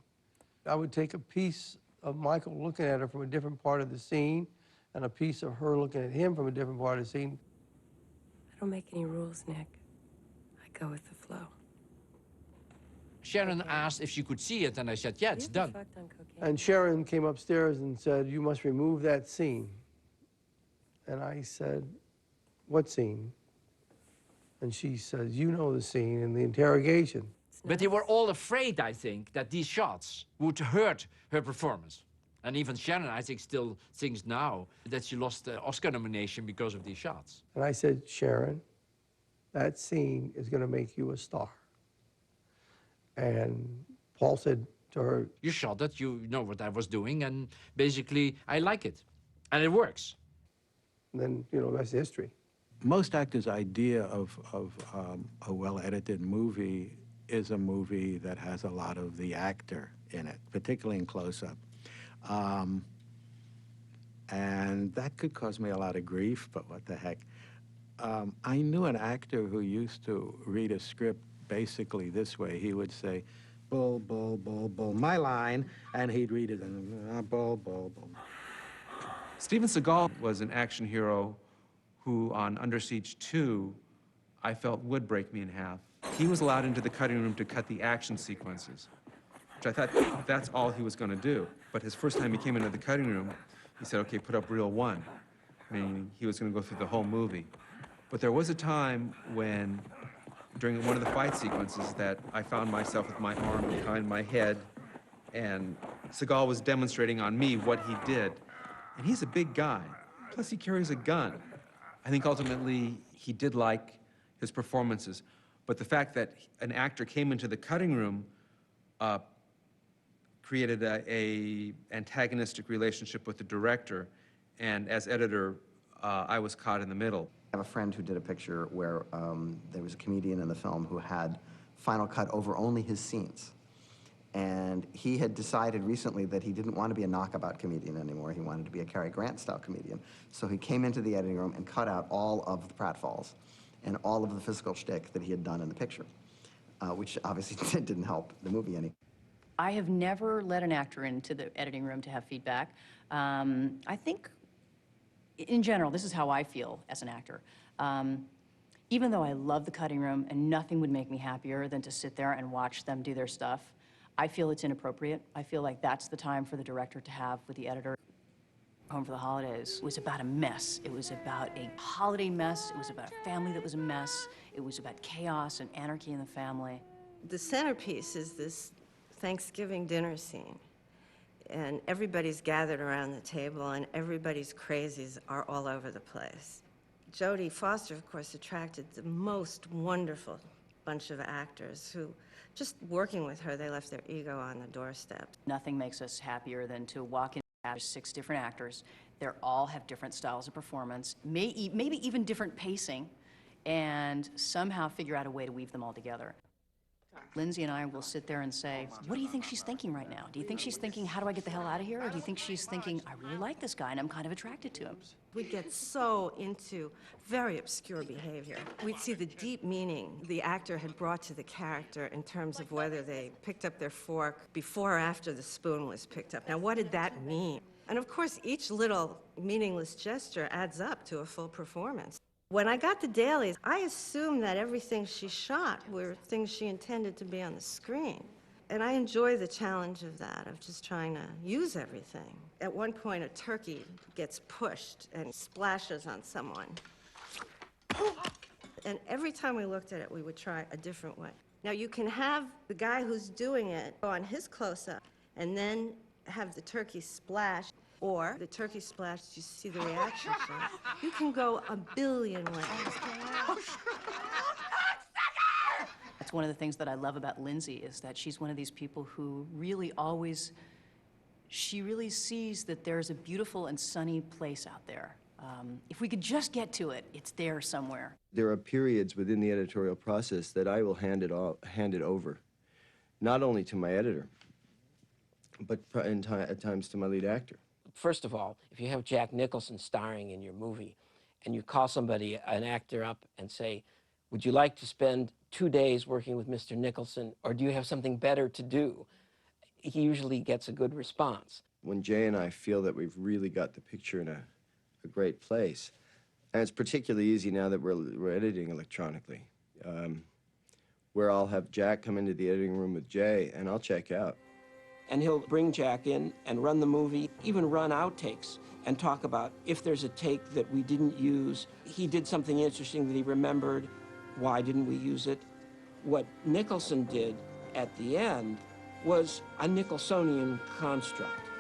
I would take a piece of Michael looking at her from a different part of the scene and a piece of her looking at him from a different part of the scene. I don't make any rules, Nick. I go with the flow. Sharon asked if she could see it, and I said, yeah, it's done. And Sharon came upstairs and said, you must remove that scene. And I said, what scene? And she said, you know the scene in the interrogation. But they were all afraid, I think, that these shots would hurt her performance. And even Sharon, I think, still thinks now that she lost the Oscar nomination because of these shots. And I said, Sharon, that scene is going to make you a star. And Paul said to her, you shot it, you know what I was doing, and basically I like it. And it works. And then, you know, that's history. Most actors' idea of a well-edited movie is a movie that has a lot of the actor in it, particularly in close-up. And that could cause me a lot of grief, but what the heck. I knew an actor who used to read a script basically this way. He would say, bull, bull, bull, bull, my line, and he'd read it, and bull, bull, bull. Steven Seagal was an action hero who, on Under Siege 2, I felt would break me in half. He was allowed into the cutting room to cut the action sequences, which I thought that's all he was going to do. But his first time he came into the cutting room, he said, okay, put up reel 1, meaning he was going to go through the whole movie. But there was a time when, during one of the fight sequences, that I found myself with my arm behind my head, and Seagal was demonstrating on me what he did. And he's a big guy, plus he carries a gun. I think ultimately he did like his performances, but the fact that an actor came into the cutting room created a antagonistic relationship with the director, and as editor, I was caught in the middle. I have a friend who did a picture where there was a comedian in the film who had final cut over only his scenes. And he had decided recently that he didn't want to be a knockabout comedian anymore. He wanted to be a Cary Grant-style comedian. So he came into the editing room and cut out all of the pratfalls and all of the physical shtick that he had done in the picture, which obviously didn't help the movie any. I have never let an actor into the editing room to have feedback. I think, in general, this is how I feel as an actor. Even though I love the cutting room and nothing would make me happier than to sit there and watch them do their stuff, I feel it's inappropriate. I feel like that's the time for the director to have with the editor. Home for the Holidays was about a mess. It was about a holiday mess. It was about a family that was a mess. It was about chaos and anarchy in the family. The centerpiece is this Thanksgiving dinner scene. And everybody's gathered around the table and everybody's crazies are all over the place. Jodie Foster, of course, attracted the most wonderful bunch of actors who, just working with her, they left their ego on the doorstep. Nothing makes us happier than to walk in and have 6 different actors. They all have different styles of performance, maybe even different pacing, and somehow figure out a way to weave them all together. Lindsay and I will sit there and say, what do you think she's thinking right now? Do you think she's thinking, how do I get the hell out of here? Or do you think she's thinking, I really like this guy and I'm kind of attracted to him? We'd get so into very obscure behavior. We'd see the deep meaning the actor had brought to the character in terms of whether they picked up their fork before or after the spoon was picked up. Now, what did that mean? And of course, each little meaningless gesture adds up to a full performance. When I got the dailies, I assumed that everything she shot were things she intended to be on the screen. And I enjoy the challenge of that, of just trying to use everything. At one point, a turkey gets pushed and splashes on someone. And every time we looked at it, we would try a different way. Now, you can have the guy who's doing it on his close-up and then have the turkey splash, or the turkey splash, you see the reaction shot. You can go a billion ways. That's one of the things that I love about Lindsay, is that she's one of these people who really always, she really sees that there's a beautiful and sunny place out there. If we could just get to it, it's there somewhere. There are periods within the editorial process that I will hand it over, not only to my editor, but at times to my lead actor. First of all, if you have Jack Nicholson starring in your movie, and you call somebody, an actor, up and say, would you like to spend 2 days working with Mr. Nicholson, or do you have something better to do? He usually gets a good response. When Jay and I feel that we've really got the picture in a great place, and it's particularly easy now that we're editing electronically, where I'll have Jack come into the editing room with Jay, and I'll check out. And he'll bring Jack in and run the movie, even run outtakes, and talk about if there's a take that we didn't use, he did something interesting that he remembered, why didn't we use it? What Nicholson did at the end was a Nicholsonian construct,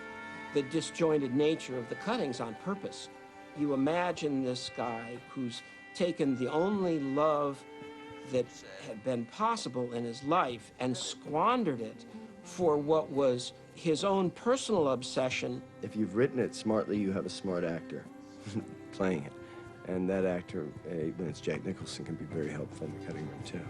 the disjointed nature of the cuttings on purpose. You imagine this guy who's taken the only love that had been possible in his life and squandered it for what was his own personal obsession. If you've written it smartly, you have a smart actor playing it. And that actor, when it's Jack Nicholson, can be very helpful in the cutting room, too.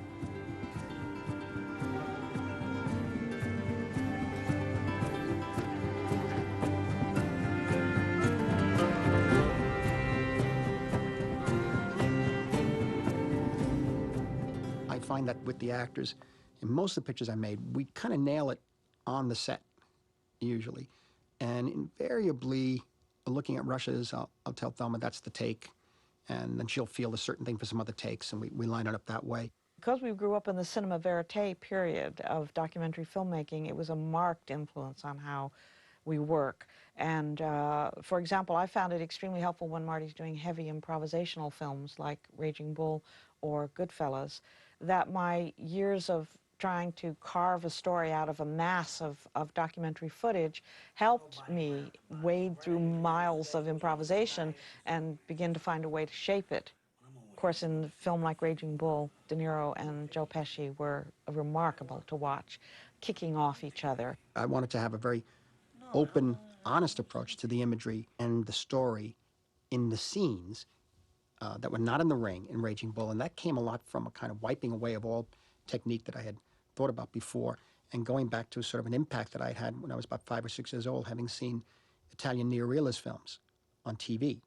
find that with the actors, in most of the pictures I made, we kind of nail it on the set, usually. And invariably, looking at rushes, I'll tell Thelma that's the take, and then she'll feel a certain thing for some other takes, and we line it up that way. Because we grew up in the cinema verite period of documentary filmmaking, it was a marked influence on how we work. And for example, I found it extremely helpful when Marty's doing heavy improvisational films like Raging Bull or Goodfellas, that my years of trying to carve a story out of a mass of documentary footage helped me wade through miles of improvisation and begin to find a way to shape it. Of course, in a film like Raging Bull, De Niro and Joe Pesci were remarkable to watch, kicking off each other. I wanted to have a very open, honest approach to the imagery and the story in the scenes that were not in the ring in Raging Bull, and that came a lot from a kind of wiping away of all technique that I had thought about before and going back to sort of an impact that I'd had when I was about 5 or 6 years old, having seen Italian neorealist films on TV,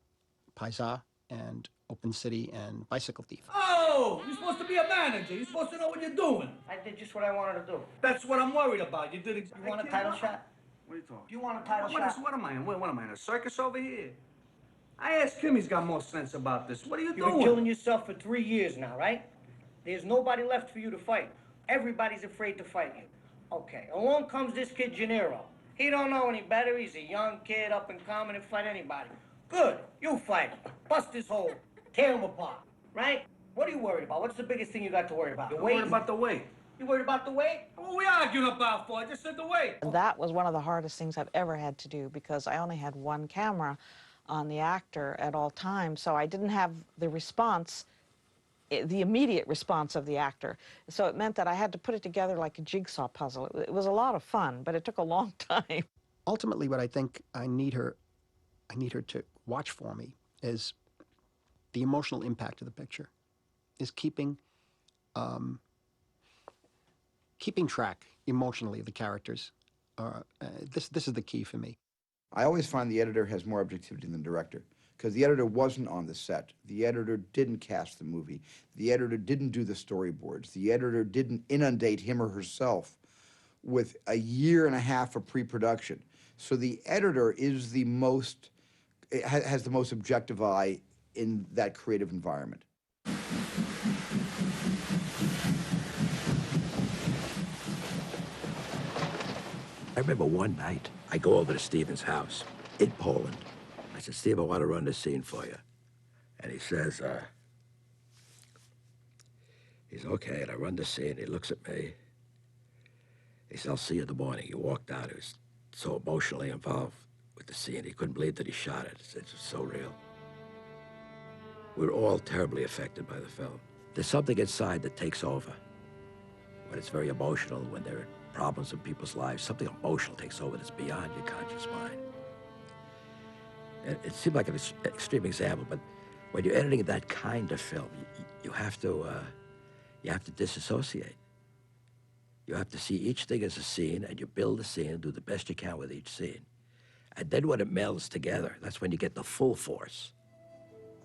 Paisa and Open City and Bicycle Thief. Oh, you're supposed to be a manager. You're supposed to know what you're doing. I did just what I wanted to do. That's what I'm worried about. You did You want a title shot? What are you talking? Do you want a title What shot? What am I in? What am I in, a circus over here? I asked him, he's got more sense about this. What are you You've doing? been killing yourself for 3 years now, right? There's nobody left for you to fight. Everybody's afraid to fight you. Okay, along comes this kid, Gennaro. He don't know any better. He's a young kid, up and coming, and fight anybody. Good, you fight him. Bust his hole. Tear him apart, right? What are you worried about? What's the biggest thing you got to worry about? I'm worried about the weight. You worried about the weight? What are we arguing about for? I just said the weight. And that was one of the hardest things I've ever had to do because I only had one camera on the actor at all times, so I didn't have the response, the immediate response of the actor. So it meant that I had to put it together like a jigsaw puzzle. It was a lot of fun, but it took a long time. Ultimately, what I think I need her to watch for me is the emotional impact of the picture, is keeping track emotionally of the characters. This is the key for me. I always find the editor has more objectivity than the director, because the editor wasn't on the set. The editor didn't cast the movie. The editor didn't do the storyboards. The editor didn't inundate him or herself with a year and a half of pre-production. So the editor is the most, has the most objective eye in that creative environment. I remember one night, I go over to Stephen's house in Poland. I said, Steve, I want to run this scene for you. And he says, he's okay, and I run the scene. He looks at me. He says, I'll see you in the morning. He walked out. He was so emotionally involved with the scene. He couldn't believe that he shot it. It's just so real. We were all terribly affected by the film. There's something inside that takes over. When it's very emotional, when there are problems in people's lives, something emotional takes over that's beyond your conscious mind. And it seemed like an extreme example, but when you're editing that kind of film, you have to disassociate. You have to see each thing as a scene, and you build the scene and do the best you can with each scene. And then when it melds together, that's when you get the full force.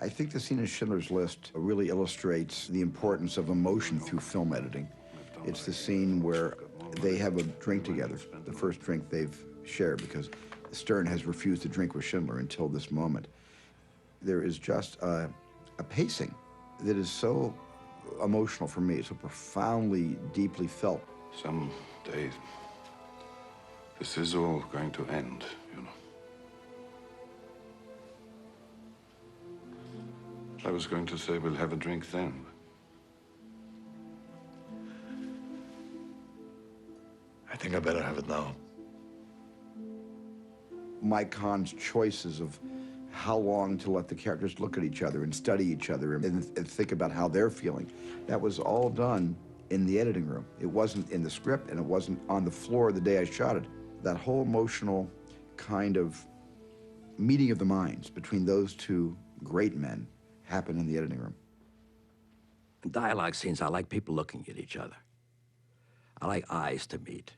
I think the scene in Schindler's List really illustrates the importance of emotion through film editing. It's the scene where they have a drink together, the first drink they've shared, because Stern has refused to drink with Schindler until this moment. There is just a pacing that is so emotional for me, so profoundly, deeply felt. Some day, this is all going to end, you know. I was going to say we'll have a drink then. I think I better have it now. Mike Kahn's choices of how long to let the characters look at each other and study each other and think about how they're feeling, that was all done in the editing room. It wasn't in the script, and it wasn't on the floor the day I shot it. That whole emotional kind of meeting of the minds between those two great men happened in the editing room. In dialogue scenes, I like people looking at each other. I like eyes to meet.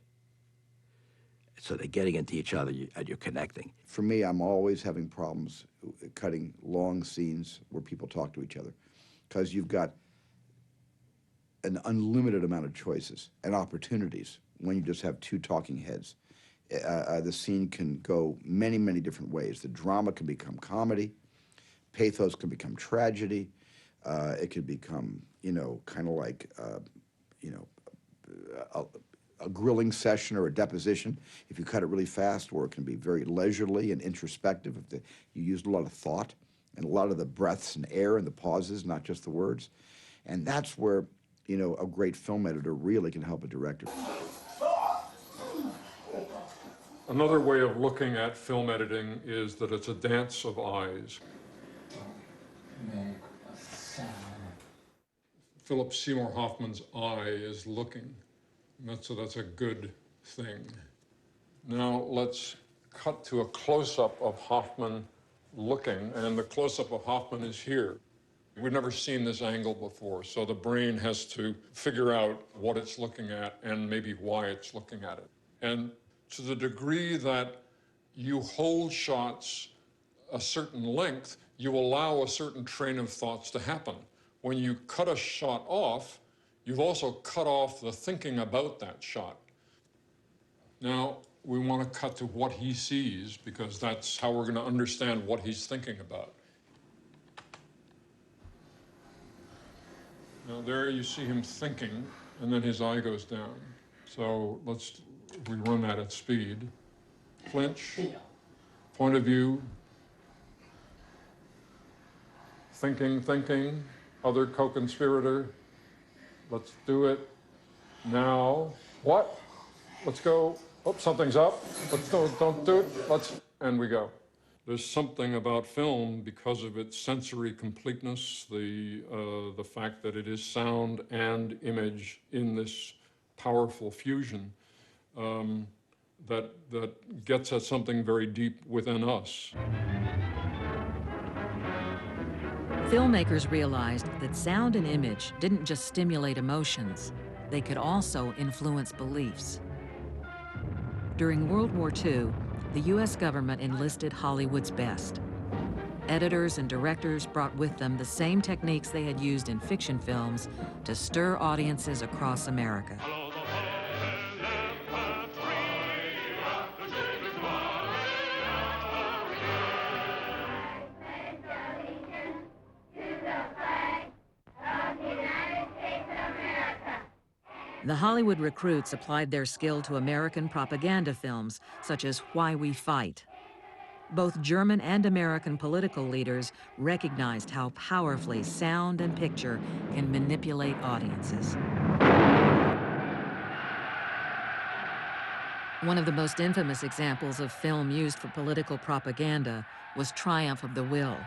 So they're getting into each other and you're connecting. For me, I'm always having problems cutting long scenes where people talk to each other, because you've got an unlimited amount of choices and opportunities when you just have two talking heads. The scene can go many, many different ways. The drama can become comedy. Pathos can become tragedy. It can become, you know, kind of like, you know, a grilling session or a deposition if you cut it really fast, or it can be very leisurely and introspective if you used a lot of thought and a lot of the breaths and air and the pauses, not just the words. And that's where, you know, a great film editor really can help a director. Another way of looking at film editing is that it's a dance of eyes. Philip Seymour Hoffman's eye is looking, so that's a good thing. Now let's cut to a close-up of Hoffman looking, and the close-up of Hoffman is here. We've never seen this angle before, so the brain has to figure out what it's looking at and maybe why it's looking at it. And to the degree that you hold shots a certain length, you allow a certain train of thoughts to happen. When you cut a shot off, you've also cut off the thinking about that shot. Now, we want to cut to what he sees, because that's how we're going to understand what he's thinking about. Now, there you see him thinking, and then his eye goes down. So let's rerun that at speed. Flinch, point of view, thinking, other co-conspirator. Let's do it now. What? Let's go. Oh, something's up. Let's don't do it. Let's, and we go. There's something about film, because of its sensory completeness, the fact that it is sound and image in this powerful fusion, that gets at something very deep within us. Filmmakers realized that sound and image didn't just stimulate emotions, they could also influence beliefs. During World War II, the U.S. government enlisted Hollywood's best. Editors and directors brought with them the same techniques they had used in fiction films to stir audiences across America. The Hollywood recruits applied their skill to American propaganda films, such as Why We Fight. Both German and American political leaders recognized how powerfully sound and picture can manipulate audiences. One of the most infamous examples of film used for political propaganda was Triumph of the Will.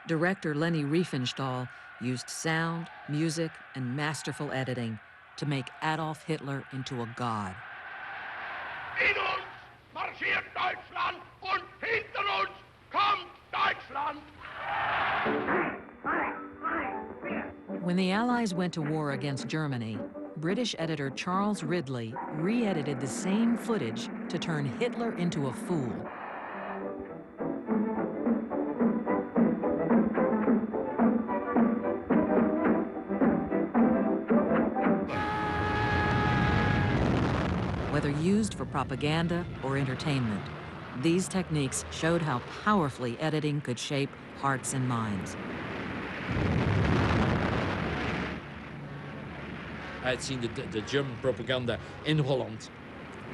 Director Leni Riefenstahl used sound, music, and masterful editing to make Adolf Hitler into a god. In uns marschiert Deutschland und hinter uns kommt Deutschland! When the Allies went to war against Germany, British editor Charles Ridley re-edited the same footage to turn Hitler into a fool. Whether used for propaganda or entertainment, these techniques showed how powerfully editing could shape hearts and minds. I had seen the German propaganda in Holland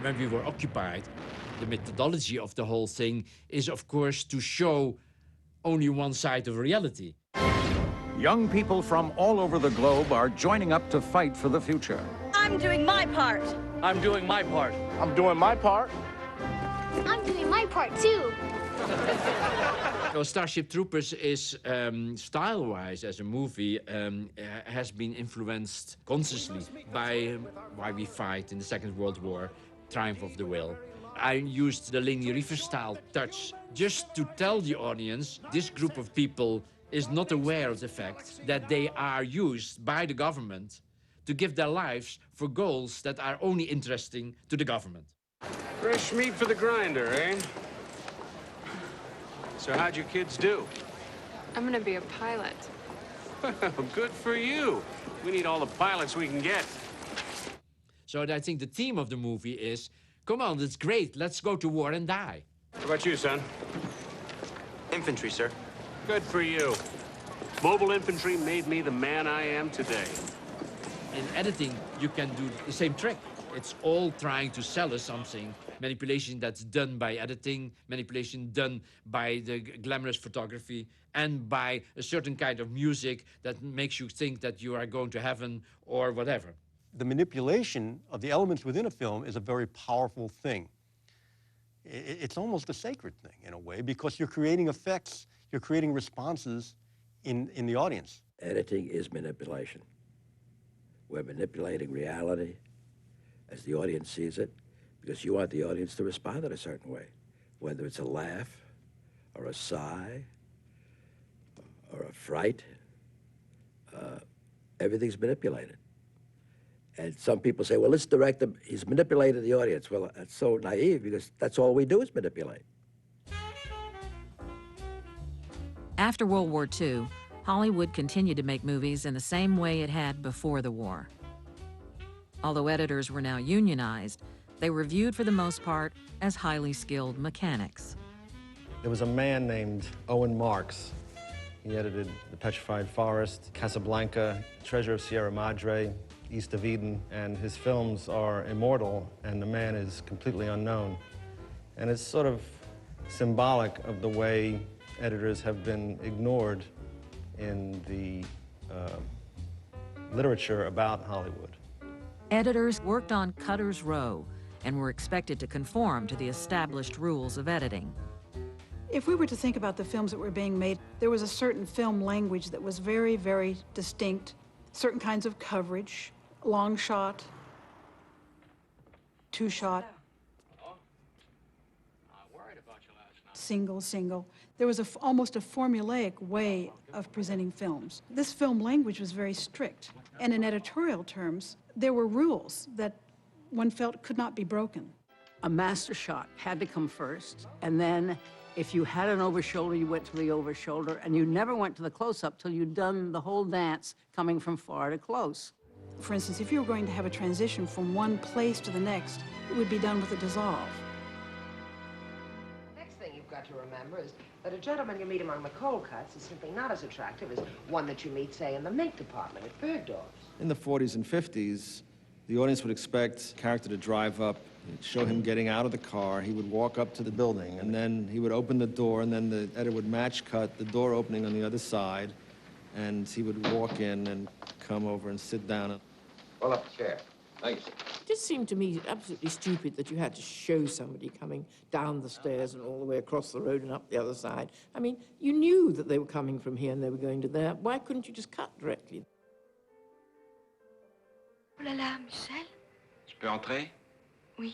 when we were occupied. The methodology of the whole thing is, of course, to show only one side of reality. Young people from all over the globe are joining up to fight for the future. I'm doing my part. I'm doing my part. I'm doing my part. I'm doing my part, too. Starship Troopers is, style-wise, as a movie, has been influenced consciously by Why We Fight in the Second World War, Triumph of the Will. I used the Leni Riefenstahl touch just to tell the audience this group of people is not aware of the fact that they are used by the government to give their lives for goals that are only interesting to the government. Fresh meat for the grinder, eh? So how'd your kids do? I'm gonna be a pilot. Good for you. We need all the pilots we can get. So I think the theme of the movie is, come on, it's great, let's go to war and die. What about you, son? Infantry, sir. Good for you. Mobile infantry made me the man I am today. In editing, you can do the same trick. It's all trying to sell us something. Manipulation that's done by editing, manipulation done by the glamorous photography, and by a certain kind of music that makes you think that you are going to heaven or whatever. The manipulation of the elements within a film is a very powerful thing. It's almost a sacred thing in a way, because you're creating effects, you're creating responses in the audience. Editing is manipulation. We're manipulating reality as the audience sees it, because you want the audience to respond in a certain way, whether it's a laugh, or a sigh, or a fright. Everything's manipulated. And some people say, well, this director, he's manipulated the audience. Well, that's so naive, because that's all we do is manipulate. After World War II, Hollywood continued to make movies in the same way it had before the war. Although editors were now unionized, they were viewed for the most part as highly skilled mechanics. There was a man named Owen Marks. He edited The Petrified Forest, Casablanca, Treasure of Sierra Madre, East of Eden, and his films are immortal, and the man is completely unknown. And it's sort of symbolic of the way editors have been ignored in the literature about Hollywood. Editors worked on cutter's row and were expected to conform to the established rules of editing. If we were to think about the films that were being made, there was a certain film language that was very, very distinct. Certain kinds of coverage, long shot, two shot, single, single. There was almost a formulaic way of presenting films. This film language was very strict. And in editorial terms, there were rules that one felt could not be broken. A master shot had to come first, and then if you had an over-shoulder, you went to the over-shoulder, and you never went to the close-up till you'd done the whole dance coming from far to close. For instance, if you were going to have a transition from one place to the next, it would be done with a dissolve. Next thing you've got to remember is that a gentleman you meet among the cold cuts is simply not as attractive as one that you meet, say, in the mink department at Bergdorf's. In the 40s and 50s, the audience would expect a character to drive up, show him getting out of the car, he would walk up to the building, and then he would open the door, and then the editor would match cut the door opening on the other side, and he would walk in and come over and sit down. Pull up a chair. Thanks. It just seemed to me absolutely stupid that you had to show somebody coming down the stairs and all the way across the road and up the other side. I mean, you knew that they were coming from here and they were going to there. Why couldn't you just cut directly? Oh là là, Michel. Je peux entrer? Oui.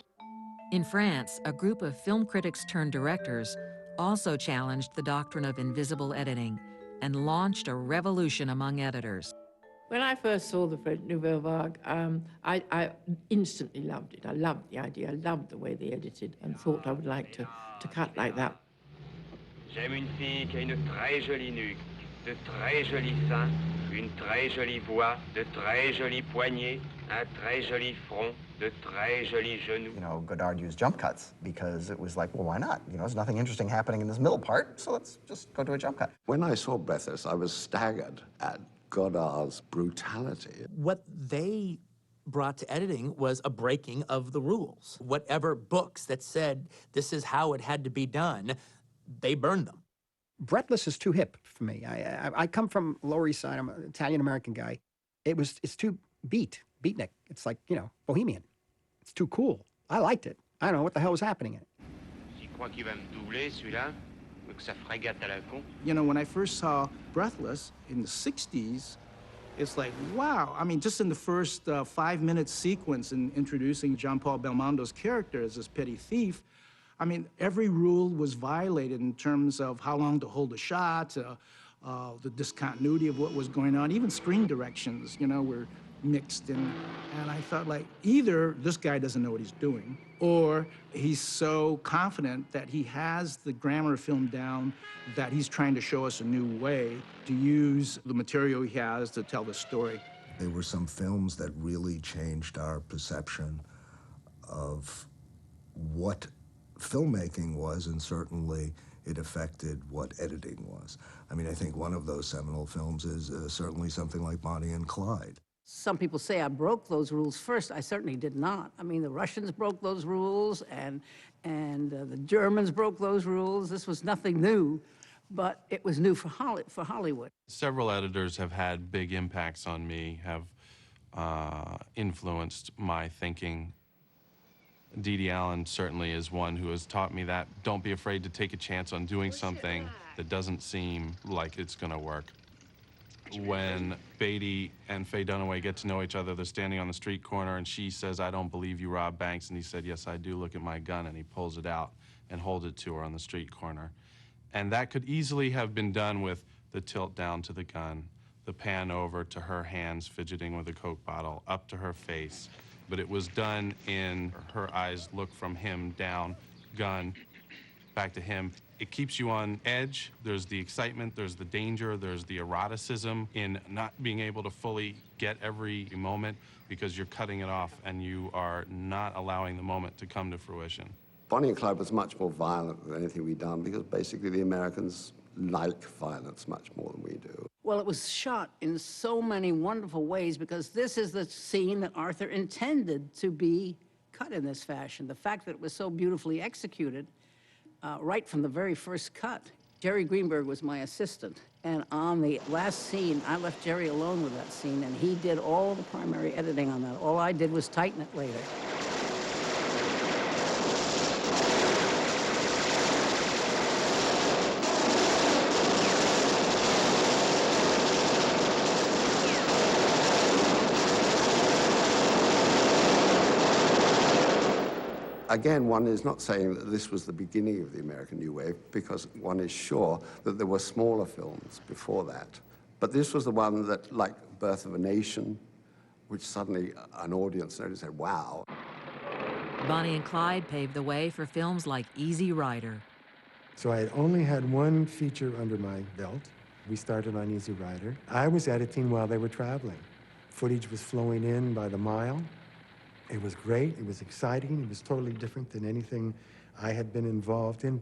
In France, a group of film critics turned directors also challenged the doctrine of invisible editing and launched a revolution among editors. When I first saw the French Nouvelle Vague, I instantly loved it. I loved the idea. I loved the way they edited and thought I would like to cut like that. J'aime une fille qui a une très jolie nuque, de très jolis seins, une très jolie voix, de très jolis poignets, un très joli front, de très jolis genoux. You know, Godard used jump cuts because it was like, well, why not? You know, there's nothing interesting happening in this middle part, so let's just go to a jump cut. When I saw Breathless, I was staggered at Godard's brutality. What they brought to editing was a breaking of the rules. Whatever books that said this is how it had to be done, they burned them. Breathless is too hip for me. I come from Lower East Side. I'm an Italian-American guy. It's too beatnik. It's like, you know, bohemian. It's too cool. I liked it. I don't know what the hell was happening in it. J'y crois qu'il va me doubler, celui-là. Que ça frégate à la con. You know, when I first saw Breathless in the 60s, it's like, wow. I mean, just in the first 5-minute sequence in introducing Jean-Paul Belmondo's character as this petty thief, I mean, every rule was violated in terms of how long to hold a shot, the discontinuity of what was going on, even screen directions, you know, were mixed in. And I thought, like, either this guy doesn't know what he's doing, or he's so confident that he has the grammar of film down that he's trying to show us a new way to use the material he has to tell the story. There were some films that really changed our perception of what filmmaking was, and certainly it affected what editing was. I mean, I think one of those seminal films is certainly something like Bonnie and Clyde. Some people say I broke those rules first. I certainly did not. I mean, the Russians broke those rules, and the Germans broke those rules. This was nothing new, but it was new for Hollywood. Several editors have had big impacts on me, have influenced my thinking. Dee Allen certainly is one who has taught me that. Don't be afraid to take a chance on doing something that doesn't seem like it's going to work. When Beatty and Faye Dunaway get to know each other, they're standing on the street corner, and she says, "I don't believe you robbed banks." And he said, "Yes, I do. Look at my gun." And he pulls it out and holds it to her on the street corner. And that could easily have been done with the tilt down to the gun, the pan over to her hands fidgeting with a Coke bottle, up to her face. But it was done in her eyes look from him down, gun, back to him. It keeps you on edge. There's the excitement, there's the danger, there's the eroticism in not being able to fully get every moment because you're cutting it off and you are not allowing the moment to come to fruition. Bonnie and Clyde was much more violent than anything we'd done because basically the Americans like violence much more than we do. Well, it was shot in so many wonderful ways because this is the scene that Arthur intended to be cut in this fashion. The fact that it was so beautifully executed right from the very first cut. Jerry Greenberg was my assistant, and on the last scene, I left Jerry alone with that scene, and he did all the primary editing on that. All I did was tighten it later. Again, one is not saying that this was the beginning of the American New Wave, because one is sure that there were smaller films before that. But this was the one that, like Birth of a Nation, which suddenly an audience noticed and said, wow. Bonnie and Clyde paved the way for films like Easy Rider. So I had only had one feature under my belt. We started on Easy Rider. I was editing while they were traveling. Footage was flowing in by the mile. It was great, it was exciting, it was totally different than anything I had been involved in.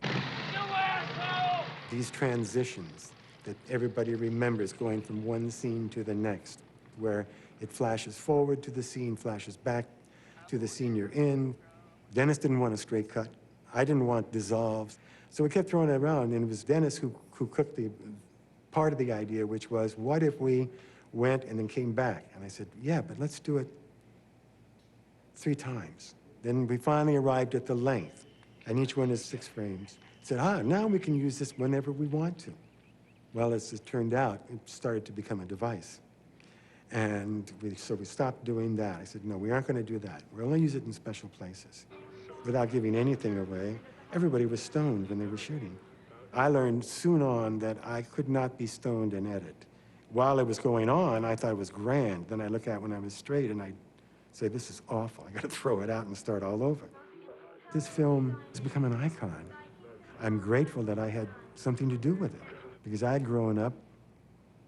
These transitions that everybody remembers going from one scene to the next, where it flashes forward to the scene, flashes back to the scene you're in. Dennis didn't want a straight cut. I didn't want dissolves. So we kept throwing it around, and it was Dennis who cooked the part of the idea, which was, what if we went and then came back? And I said, yeah, but let's do it 3 times. Then we finally arrived at the length, and each one is 6 frames. Said, now we can use this whenever we want to. Well, as it turned out, it started to become a device. And so we stopped doing that. I said, no, we aren't going to do that. We'll only use it in special places. Without giving anything away, everybody was stoned when they were shooting. I learned soon on that I could not be stoned and edit. While it was going on, I thought it was grand. Then I look at it when I was straight, and I say, this is awful. I got to throw it out and start all over. This film has become an icon. I'm grateful that I had something to do with it, because I had grown up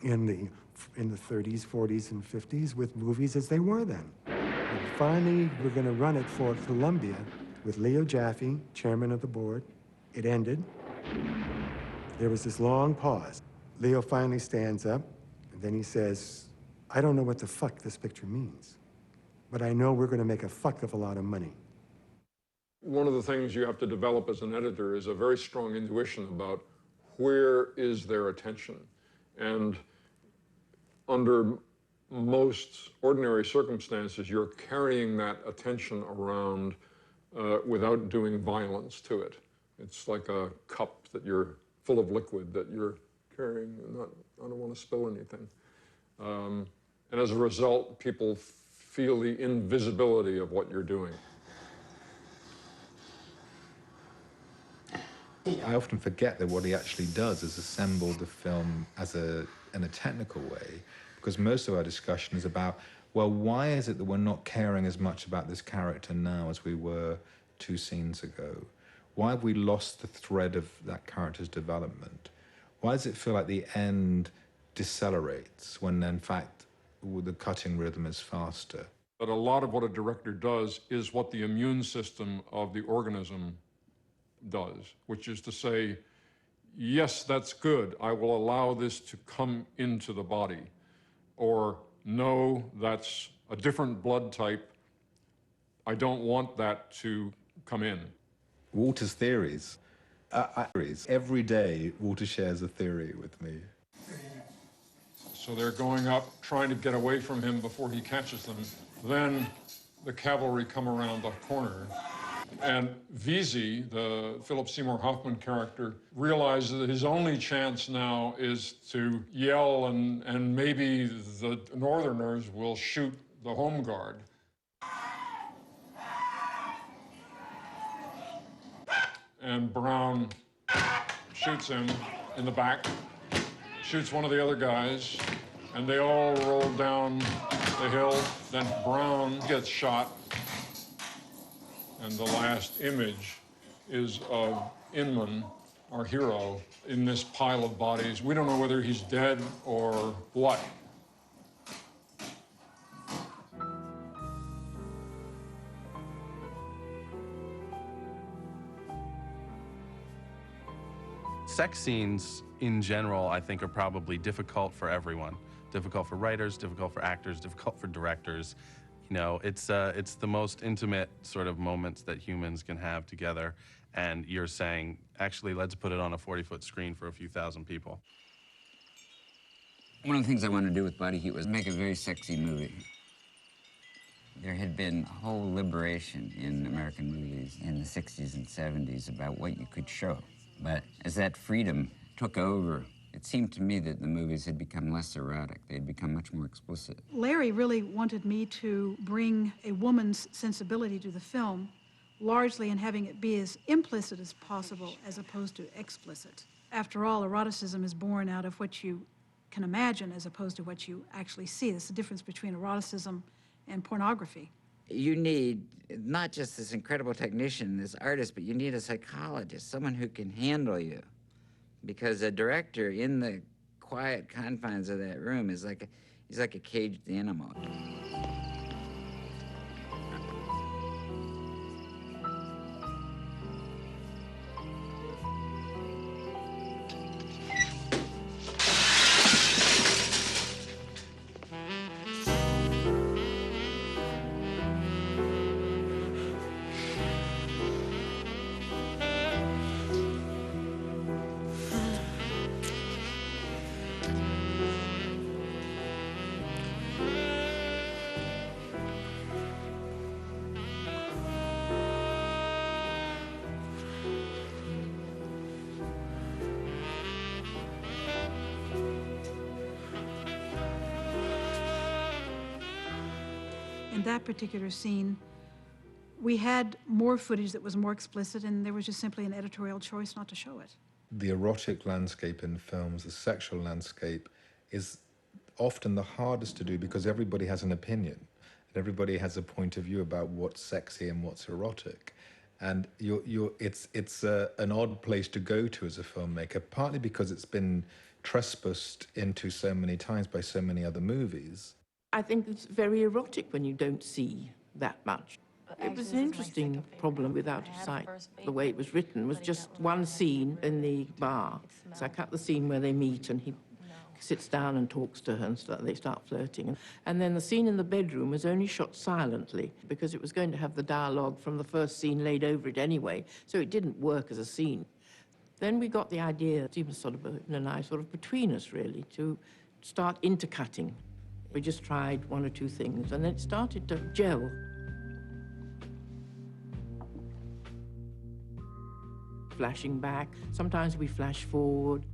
in the 30s, 40s, and 50s with movies as they were then. And finally, we're going to run it for Columbia with Leo Jaffe, chairman of the board. It ended. There was this long pause. Leo finally stands up, and then he says, I don't know what the fuck this picture means, but I know we're going to make a fuck of a lot of money. One of the things you have to develop as an editor is a very strong intuition about where is their attention. And under most ordinary circumstances, you're carrying that attention around without doing violence to it. It's like a cup that you're full of liquid that you're carrying, and I don't want to spill anything. And as a result, people feel the invisibility of what you're doing. I often forget that what he actually does is assemble the film in a technical way, because most of our discussion is about well, why is it that we're not caring as much about this character now as we were 2 scenes ago? Why have we lost the thread of that character's development? Why does it feel like the end decelerates when, in fact, the cutting rhythm is faster? But a lot of what a director does is what the immune system of the organism does, which is to say, yes, that's good. I will allow this to come into the body. Or, no, that's a different blood type. I don't want that to come in. Walter's theories. Every day, Walter shares a theory with me. So they're going up, trying to get away from him before he catches them. Then the cavalry come around the corner. And Veazey, the Philip Seymour Hoffman character, realizes that his only chance now is to yell, and maybe the Northerners will shoot the home guard. And Brown shoots him in the back, shoots one of the other guys, and they all roll down the hill. Then Brown gets shot. And the last image is of Inman, our hero, in this pile of bodies. We don't know whether he's dead or what. Sex scenes, in general, I think are probably difficult for everyone. Difficult for writers, difficult for actors, difficult for directors. You know, it's the most intimate sort of moments that humans can have together. And you're saying, actually, let's put it on a 40-foot screen for a few thousand people. One of the things I wanted to do with Body Heat was make a very sexy movie. There had been a whole liberation in American movies in the 60s and 70s about what you could show. But as that freedom took over, it seemed to me that the movies had become less erotic. They had become much more explicit. Larry really wanted me to bring a woman's sensibility to the film, largely in having it be as implicit as possible as opposed to explicit. After all, eroticism is born out of what you can imagine as opposed to what you actually see. That's the difference between eroticism and pornography. You need not just this incredible technician, this artist, but you need a psychologist, someone who can handle you. Because a director in the quiet confines of that room is like he's like a caged animal. In that particular scene, we had more footage that was more explicit, and there was just simply an editorial choice not to show it. The erotic landscape in films, the sexual landscape, is often the hardest to do because everybody has an opinion and everybody has a point of view about what's sexy and what's erotic. And it's an odd place to go to as a filmmaker, partly because it's been trespassed into so many times by so many other movies. I think it's very erotic when you don't see that much. It was an interesting problem with Out of Sight. The way it was written was just one scene in the bar. So I cut the scene where they meet and he sits down and talks to her and they start flirting. And then the scene in the bedroom was only shot silently because it was going to have the dialogue from the first scene laid over it anyway, so it didn't work as a scene. Then we got the idea, Steven Soderbergh and I, sort of between us really, to start intercutting. We just tried one or two things and then it started to gel. Flashing back, sometimes we flash forward.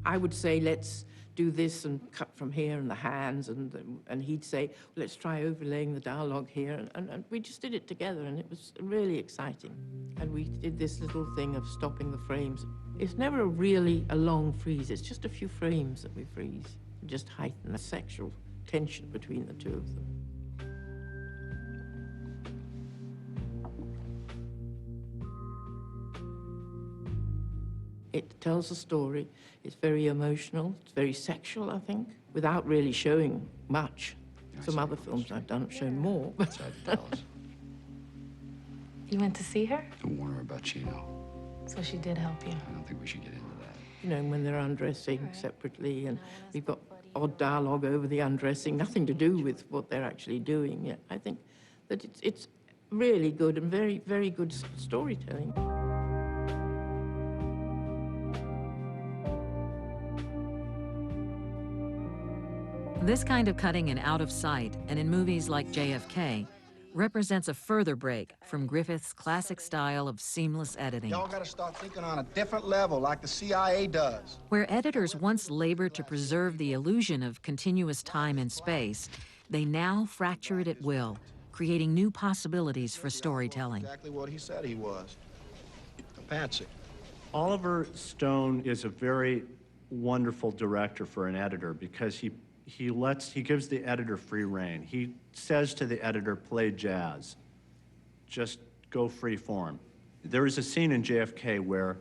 I would say, let's do this and cut from here and the hands, and he'd say, let's try overlaying the dialogue here, and we just did it together, and it was really exciting. And we did this little thing of stopping the frames. It's never really a long freeze, it's just a few frames that we freeze, just heighten the sexual tension between the two of them. It tells a story. It's very emotional. It's very sexual, I think, without really showing much. Some other films I've done have shown more. You went to see her? To warn her about Chino. So she did help you? I don't think we should get into that. You know, when they're undressing separately, and we've got odd dialogue over the undressing, nothing to do with what they're actually doing. Yeah, I think that it's really good and very, very good storytelling. This kind of cutting in out of sight, and in movies like JFK, represents a further break from Griffith's classic style of seamless editing. Y'all gotta start thinking on a different level, like the CIA does. Where editors once labored to preserve the illusion of continuous time and space, they now fracture it at will, creating new possibilities for storytelling. Exactly what he said he was. A patsy. Oliver Stone is a very wonderful director for an editor because he gives the editor free rein. He says to the editor, play jazz. Just go free form. There is a scene in JFK where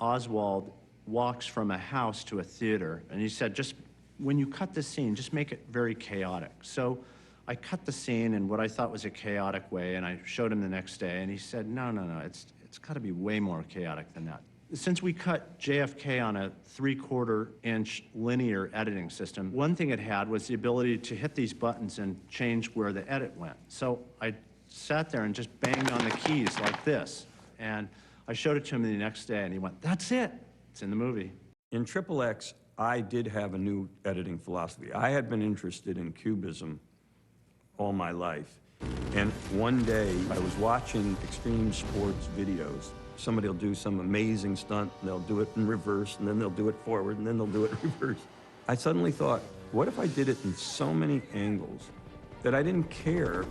Oswald walks from a house to a theater, and he said, just when you cut this scene, just make it very chaotic. So I cut the scene in what I thought was a chaotic way, and I showed him the next day, and he said, no, it's gotta be way more chaotic than that. Since we cut JFK on a 3/4-inch linear editing system, one thing it had was the ability to hit these buttons and change where the edit went. So I sat there and just banged on the keys like this. And I showed it to him the next day, and he went, that's it. It's in the movie. In XXX, I did have a new editing philosophy. I had been interested in cubism all my life. And one day, I was watching extreme sports videos. Somebody will do some amazing stunt, and they'll do it in reverse, and then they'll do it forward, and then they'll do it in reverse. I suddenly thought, what if I did it in so many angles that I didn't care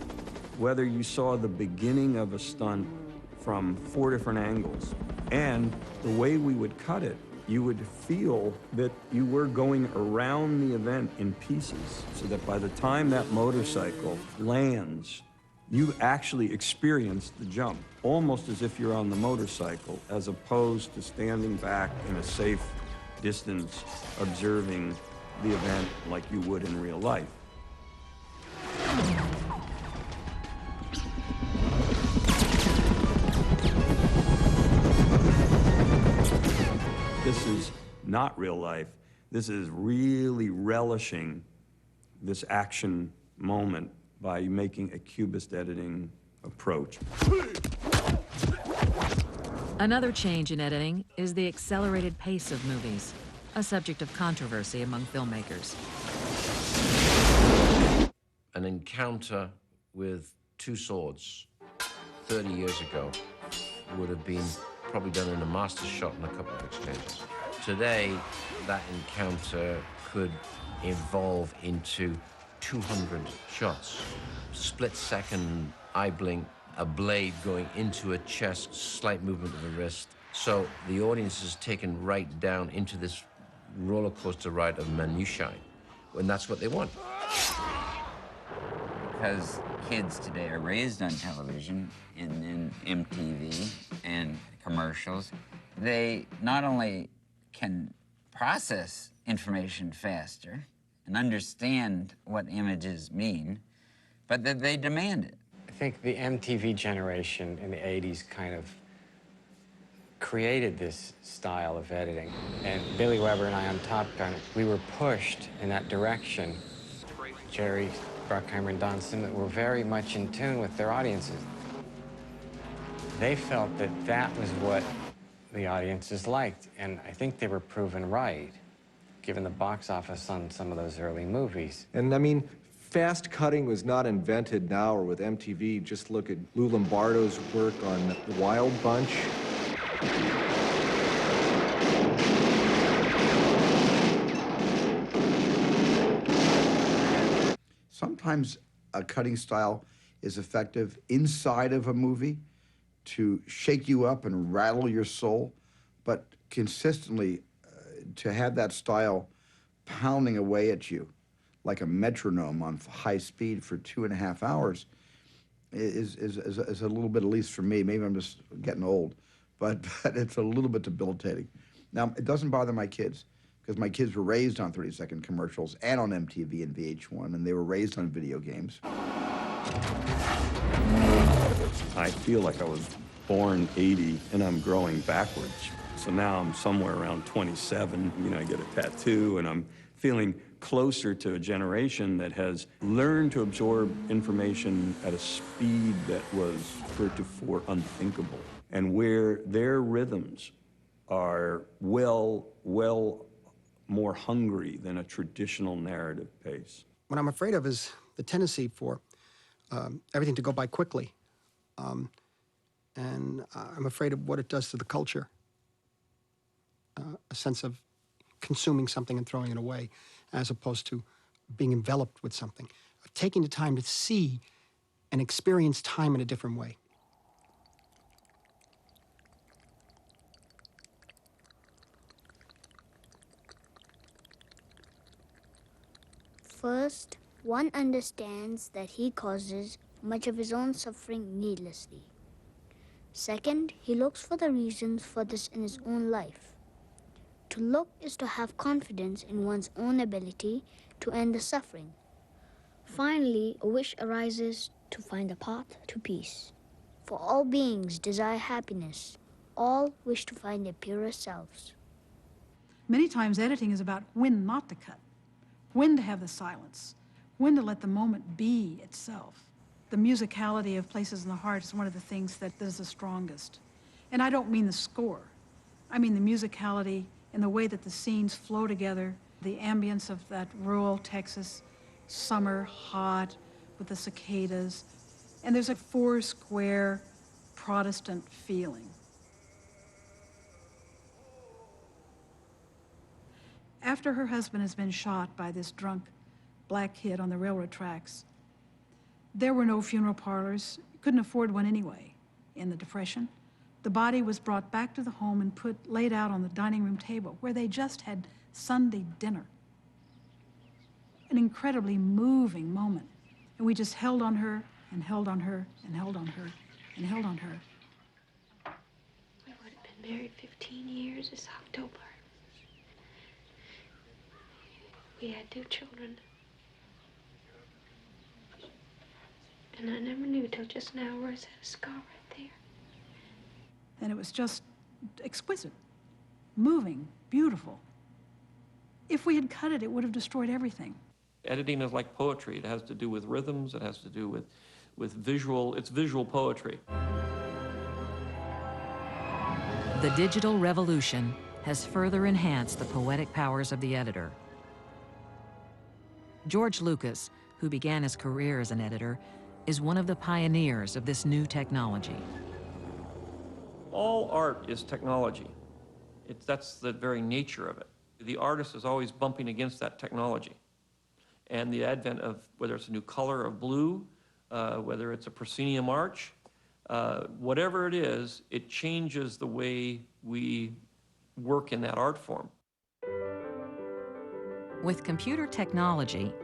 whether you saw the beginning of a stunt from 4 different angles. And the way we would cut it, you would feel that you were going around the event in pieces, so that by the time that motorcycle lands, you actually experience the jump, almost as if you're on the motorcycle, as opposed to standing back in a safe distance, observing the event like you would in real life. This is not real life. This is really relishing this action moment by making a cubist editing approach. Another change in editing is the accelerated pace of movies, a subject of controversy among filmmakers. An encounter with 2 swords 30 years ago would have been probably done in a master shot and a couple of exchanges. Today, that encounter could evolve into 200 shots. Split-second eye blink, a blade going into a chest, slight movement of the wrist. So the audience is taken right down into this roller coaster ride of minutiae, and that's what they want. Because kids today are raised on television and in MTV and commercials, they not only can process information faster and understand what images mean, but that they demand it. I think the MTV generation in the 80s kind of created this style of editing. And Billy Weber and I on Top Gun, we were pushed in that direction. Jerry Bruckheimer and Don Simmons were very much in tune with their audiences. They felt that that was what the audiences liked, and I think they were proven right, given the box office on some of those early movies. And I mean, fast cutting was not invented now or with MTV. Just look at Lou Lombardo's work on The Wild Bunch. Sometimes a cutting style is effective inside of a movie to shake you up and rattle your soul, but consistently to have that style pounding away at you like a metronome on high speed for 2.5 hours is a little bit, at least for me, maybe I'm just getting old, but it's a little bit debilitating. Now, it doesn't bother my kids, because my kids were raised on 30-second commercials and on MTV and VH1, and they were raised on video games. I feel like I was born 80 and I'm growing backwards. So now I'm somewhere around 27, you know, I get a tattoo and I'm feeling closer to a generation that has learned to absorb information at a speed that was heretofore unthinkable, and where their rhythms are well more hungry than a traditional narrative pace. What I'm afraid of is the tendency for everything to go by quickly. And I'm afraid of what it does to the culture. A sense of consuming something and throwing it away, as opposed to being enveloped with something. Taking the time to see and experience time in a different way. First, one understands that he causes much of his own suffering needlessly. Second, he looks for the reasons for this in his own life. To look is to have confidence in one's own ability to end the suffering. Finally, a wish arises to find a path to peace. For all beings desire happiness. All wish to find their purer selves. Many times editing is about when not to cut, when to have the silence, when to let the moment be itself. The musicality of Places in the Heart is one of the things that is the strongest. And I don't mean the score. I mean the musicality and the way that the scenes flow together, the ambience of that rural Texas summer, hot, with the cicadas. And there's a four-square Protestant feeling. After her husband has been shot by this drunk black kid on the railroad tracks, there were no funeral parlors, couldn't afford one anyway. In the Depression, the body was brought back to the home and laid out on the dining room table where they just had Sunday dinner. An incredibly moving moment. And we just held on her and held on her and held on her and held on her. We would have been married 15 years this October. We had 2 children. And I never knew till just now where I had a scar right there. And it was just exquisite, moving, beautiful. If we had cut it, it would have destroyed everything. Editing is like poetry. It has to do with rhythms. It has to do with visual, it's visual poetry. The digital revolution has further enhanced the poetic powers of the editor. George Lucas, who began his career as an editor, is one of the pioneers of this new technology. All art is technology. That's the very nature of it. The artist is always bumping against that technology. And the advent of, whether it's a new color of blue, whether it's a proscenium arch, whatever it is, it changes the way we work in that art form. With computer technology,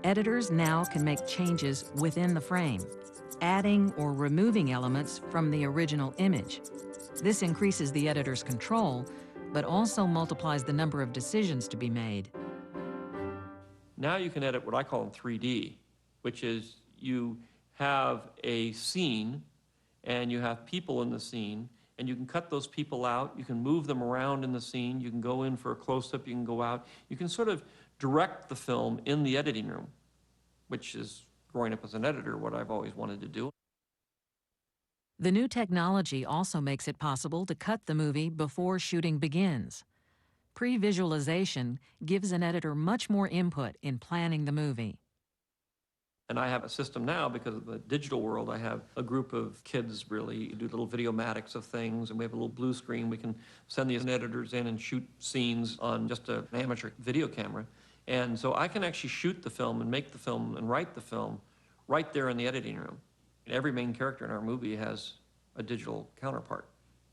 editors now can make changes within the frame, adding or removing elements from the original image. This increases the editor's control, but also multiplies the number of decisions to be made. Now you can edit what I call in 3D, which is you have a scene and you have people in the scene, and you can cut those people out, you can move them around in the scene, you can go in for a close-up, you can go out. You can sort of direct the film in the editing room, which is, growing up as an editor, what I've always wanted to do. The new technology also makes it possible to cut the movie before shooting begins. Pre-visualization gives an editor much more input in planning the movie. And I have a system now, because of the digital world, I have a group of kids really do little videomatics of things, and we have a little blue screen. We can send these editors in and shoot scenes on just an amateur video camera. And so I can actually shoot the film and make the film and write the film right there in the editing room. Every main character in our movie has a digital counterpart.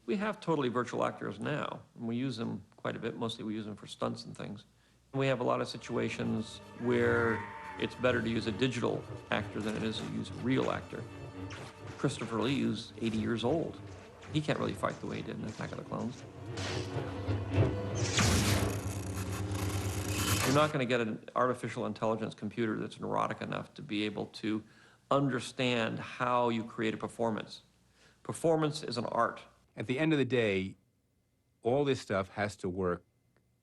We have totally virtual actors now, and we use them quite a bit. Mostly we use them for stunts and things. We have a lot of situations where It's better to use a digital actor than it is to use a real actor. Christopher Lee, who's 80 years old, he can't really fight the way he did in Attack of the Clones. You're not going to get an artificial intelligence computer that's neurotic enough to be able to understand how you create a performance. Performance is an art. At the end of the day, all this stuff has to work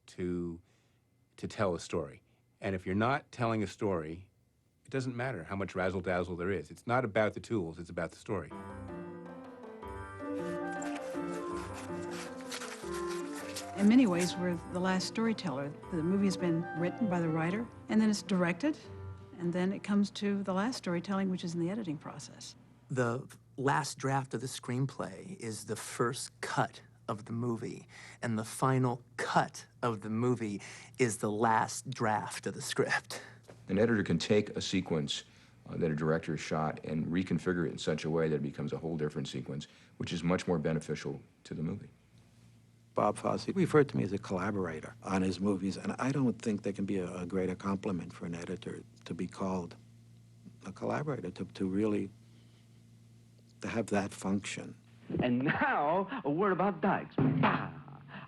to tell a story. And if you're not telling a story, it doesn't matter how much razzle-dazzle there is. It's not about the tools, it's about the story. In many ways, we're the last storyteller. The movie has been written by the writer, and then it's directed, and then it comes to the last storytelling, which is in the editing process. The last draft of the screenplay is the first cut of the movie, and the final cut of the movie is the last draft of the script. An editor can take a sequence that a director shot and reconfigure it in such a way that it becomes a whole different sequence, which is much more beneficial to the movie. Bob Fosse referred to me as a collaborator on his movies, and I don't think there can be a greater compliment for an editor to be called a collaborator, to really to have that function. And now, a word about dykes. Ah,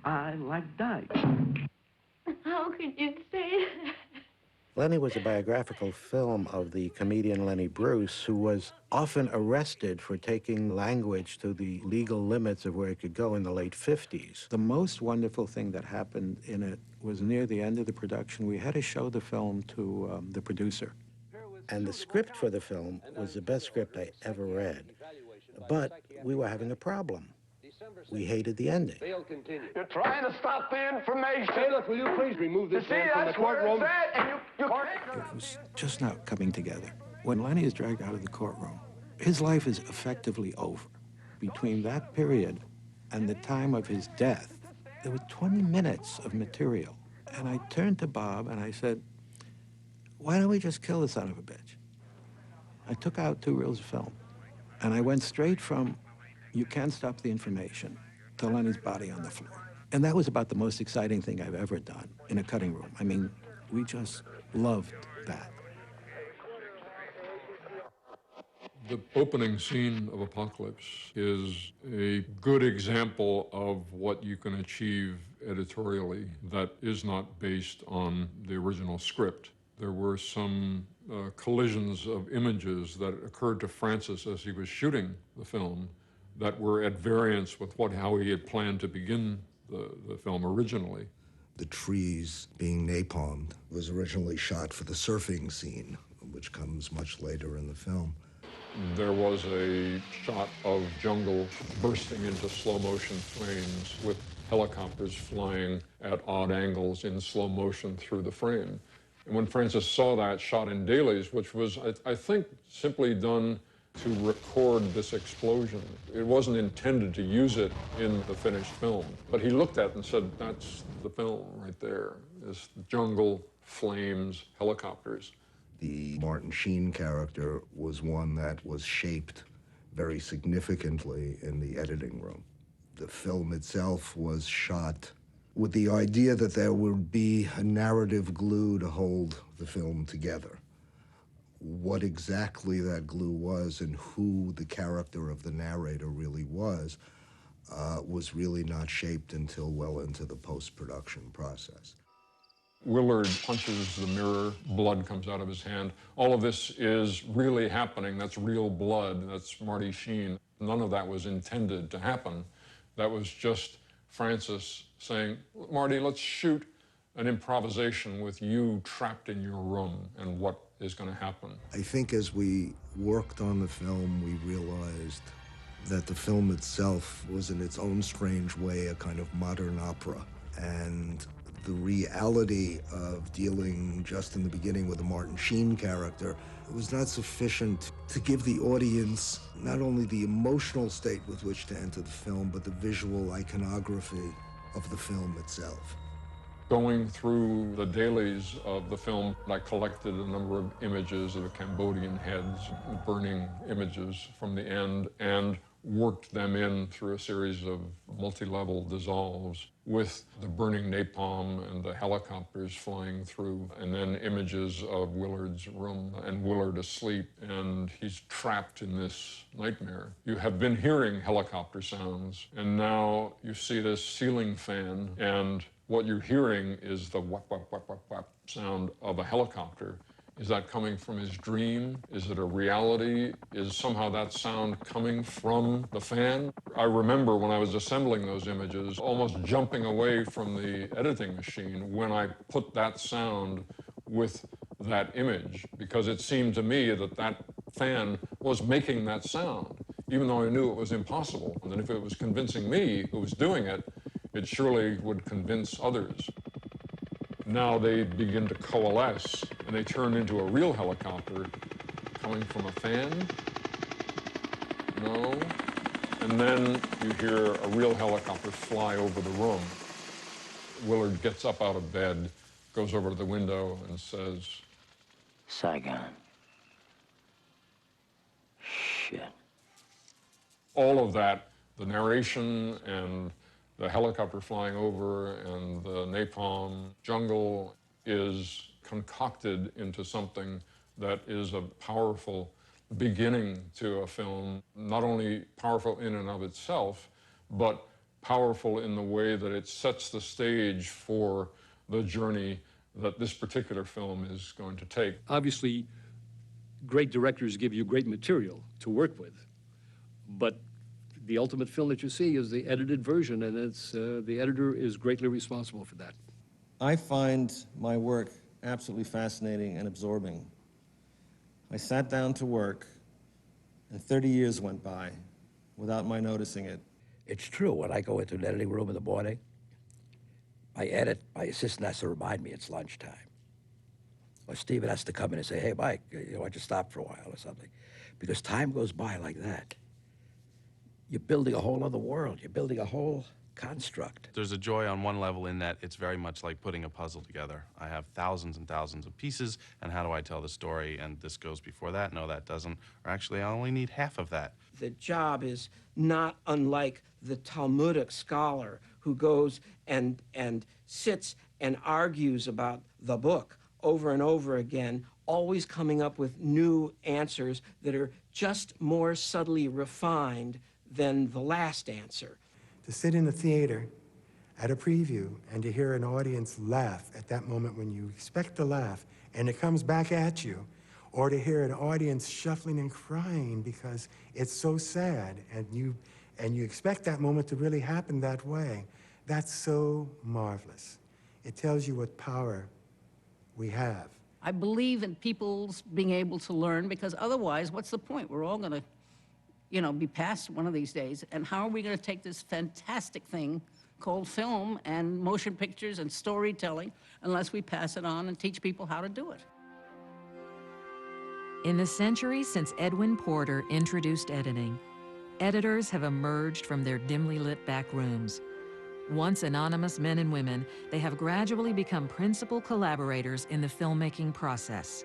I like dykes. How can you say that? Lenny was a biographical film of the comedian Lenny Bruce, who was often arrested for taking language to the legal limits of where it could go in the late 50s. The most wonderful thing that happened in it was near the end of the production. We had to show the film to the producer. And the script for the film was the best script I ever read. But we were having a problem. We hated the ending. You're trying to stop the information. Hey, look, will you please remove this man from the courtroom? You It was just not coming together. When Lenny is dragged out of the courtroom, his life is effectively over. Between that period and the time of his death, there were 20 minutes of material. And I turned to Bob and I said, why don't we just kill this son of a bitch? I took out 2 reels of film. And I went straight from, you can't stop the information, to Lenny's body on the floor. And that was about the most exciting thing I've ever done in a cutting room. I mean, we just loved that. The opening scene of Apocalypse is a good example of what you can achieve editorially that is not based on the original script. There were some collisions of images that occurred to Francis as he was shooting the film that were at variance with how he had planned to begin the film originally. The trees being napalmed was originally shot for the surfing scene, which comes much later in the film. There was a shot of jungle bursting into slow motion flames with helicopters flying at odd angles in slow motion through the frame. And when Francis saw that shot in dailies, which was, I think, simply done to record this explosion, it wasn't intended to use it in the finished film. But he looked at it and said, that's the film right there. This jungle, flames, helicopters. The Martin Sheen character was one that was shaped very significantly in the editing room. The film itself was shot with the idea that there would be a narrative glue to hold the film together. What exactly that glue was and who the character of the narrator really was really not shaped until well into the post-production process. Willard punches the mirror, blood comes out of his hand. All of this is really happening. That's real blood. That's Marty Sheen. None of that was intended to happen. That was just Francis saying, Marty, let's shoot an improvisation with you trapped in your room and what is going to happen. I think as we worked on the film, we realized that the film itself was in its own strange way a kind of modern opera. And the reality of dealing just in the beginning with the Martin Sheen character was not sufficient to give the audience not only the emotional state with which to enter the film, but the visual iconography of the film itself. Going through the dailies of the film, I collected a number of images of the Cambodian heads, burning images from the end, and worked them in through a series of multi-level dissolves. with the burning napalm and the helicopters flying through, and then images of Willard's room and Willard asleep, and he's trapped in this nightmare. You have been hearing helicopter sounds, and now you see this ceiling fan, and what you're hearing is the whap, whap, whap, whap, whap sound of a helicopter. Is that coming from his dream? Is it a reality? Is somehow that sound coming from the fan? I remember when I was assembling those images, almost jumping away from the editing machine when I put that sound with that image, because it seemed to me that that fan was making that sound, even though I knew it was impossible. And if it was convincing me who was doing it, it surely would convince others. Now they begin to coalesce, and they turn into a real helicopter coming from a fan. No. And then you hear a real helicopter fly over the room. Willard gets up out of bed, goes over to the window, and says, Saigon. Shit. All of that, the narration and the helicopter flying over and the napalm jungle, is concocted into something that is a powerful beginning to a film, not only powerful in and of itself, but powerful in the way that it sets the stage for the journey that this particular film is going to take. Obviously, great directors give you great material to work with, but the ultimate film that you see is the edited version, and it's the editor is greatly responsible for that. I find my work absolutely fascinating and absorbing. I sat down to work, and 30 years went by without my noticing it. It's true. When I go into the editing room in the morning, I edit. My assistant has to remind me it's lunchtime. Or Steven has to come in and say, hey, Mike, why don't you stop for a while or something? Because time goes by like that. You're building a whole other world. You're building a whole construct. There's a joy on one level in that it's very much like putting a puzzle together. I have thousands and thousands of pieces, and how do I tell the story? And this goes before that, no, that doesn't. Or actually, I only need half of that. The job is not unlike the Talmudic scholar who goes and sits and argues about the book over and over again, always coming up with new answers that are just more subtly refined than the last answer. To sit in a theater at a preview and to hear an audience laugh at that moment when you expect to laugh and it comes back at you, or to hear an audience shuffling and crying because it's so sad and you expect that moment to really happen that way, that's so marvelous. It tells you what power we have. I believe in people's being able to learn, because otherwise, what's the point? We're all gonna, be past one of these days. And how are we gonna take this fantastic thing called film and motion pictures and storytelling unless we pass it on and teach people how to do it? In the centuries since Edwin Porter introduced editing, editors have emerged from their dimly lit back rooms. Once anonymous men and women, they have gradually become principal collaborators in the filmmaking process.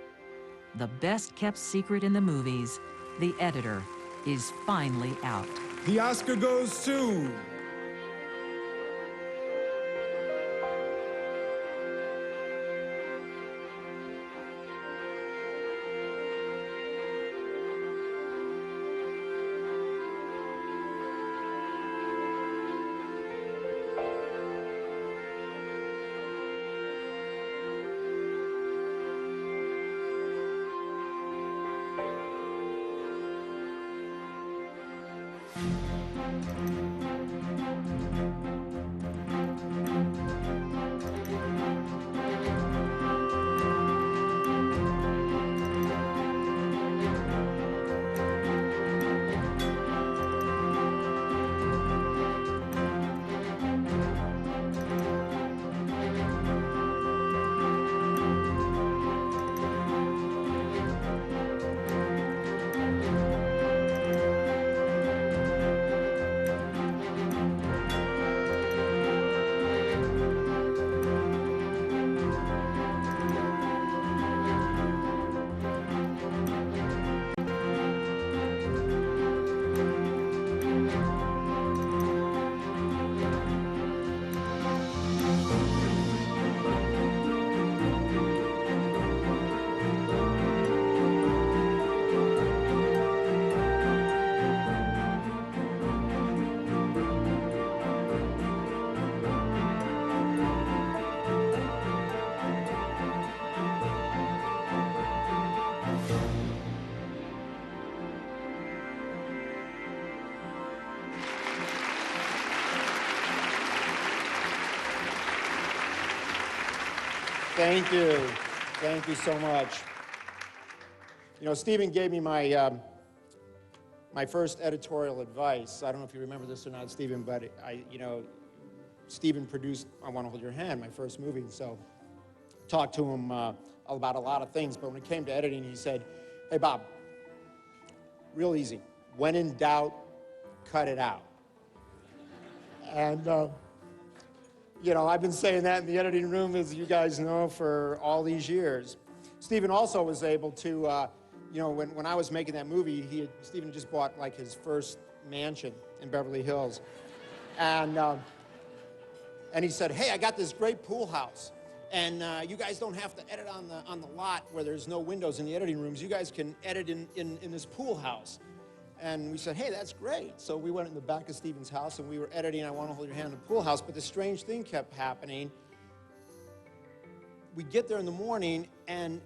The best-kept secret in the movies, the editor, is finally out. The Oscar goes to... Thank you. Thank you so much. You know, Stephen gave me my, my first editorial advice. I don't know if you remember this or not, Stephen, but Stephen produced I Want to Hold Your Hand, my first movie, so talked to him about a lot of things, but when it came to editing, he said, hey, Bob, real easy. When in doubt, cut it out. And, I've been saying that in the editing room, as you guys know, for all these years. Stephen also was able to, when I was making that movie, Stephen just bought like his first mansion in Beverly Hills. And he said, hey, I got this great pool house. And you guys don't have to edit on the lot where there's no windows in the editing rooms. You guys can edit in this pool house. And we said, hey, that's great. So we went in the back of Stephen's house, and we were editing I Want to Hold Your Hand in the pool house, but the strange thing kept happening. We'd get there in the morning, and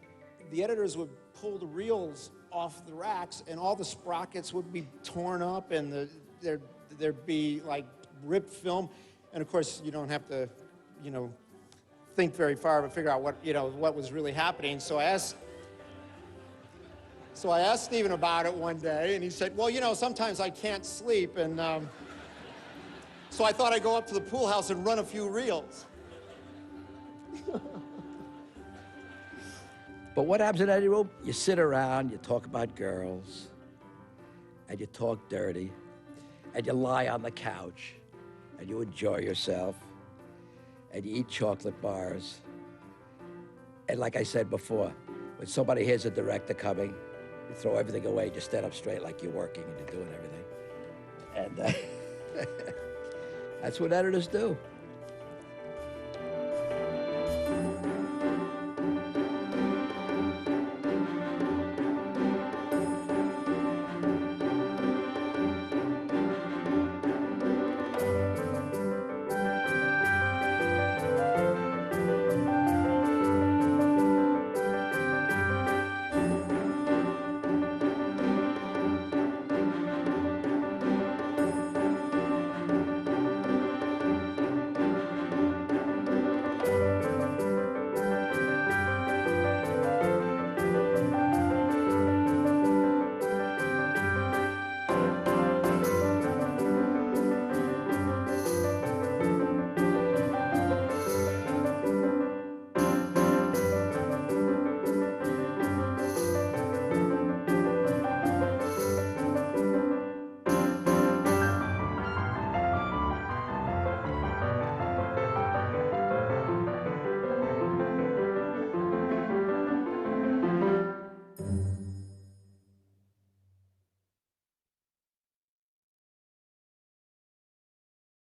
the editors would pull the reels off the racks, and all the sprockets would be torn up, and there'd be, like, ripped film. And, of course, you don't have to, think very far to figure out what was really happening. So I asked Stephen about it one day, and he said, well, sometimes I can't sleep, and so I thought I'd go up to the pool house and run a few reels. But what happens in any room? You sit around, you talk about girls, and you talk dirty, and you lie on the couch, and you enjoy yourself, and you eat chocolate bars. And like I said before, when somebody hears a director coming, you throw everything away, you stand up straight like you're working and you're doing everything. And that's what editors do.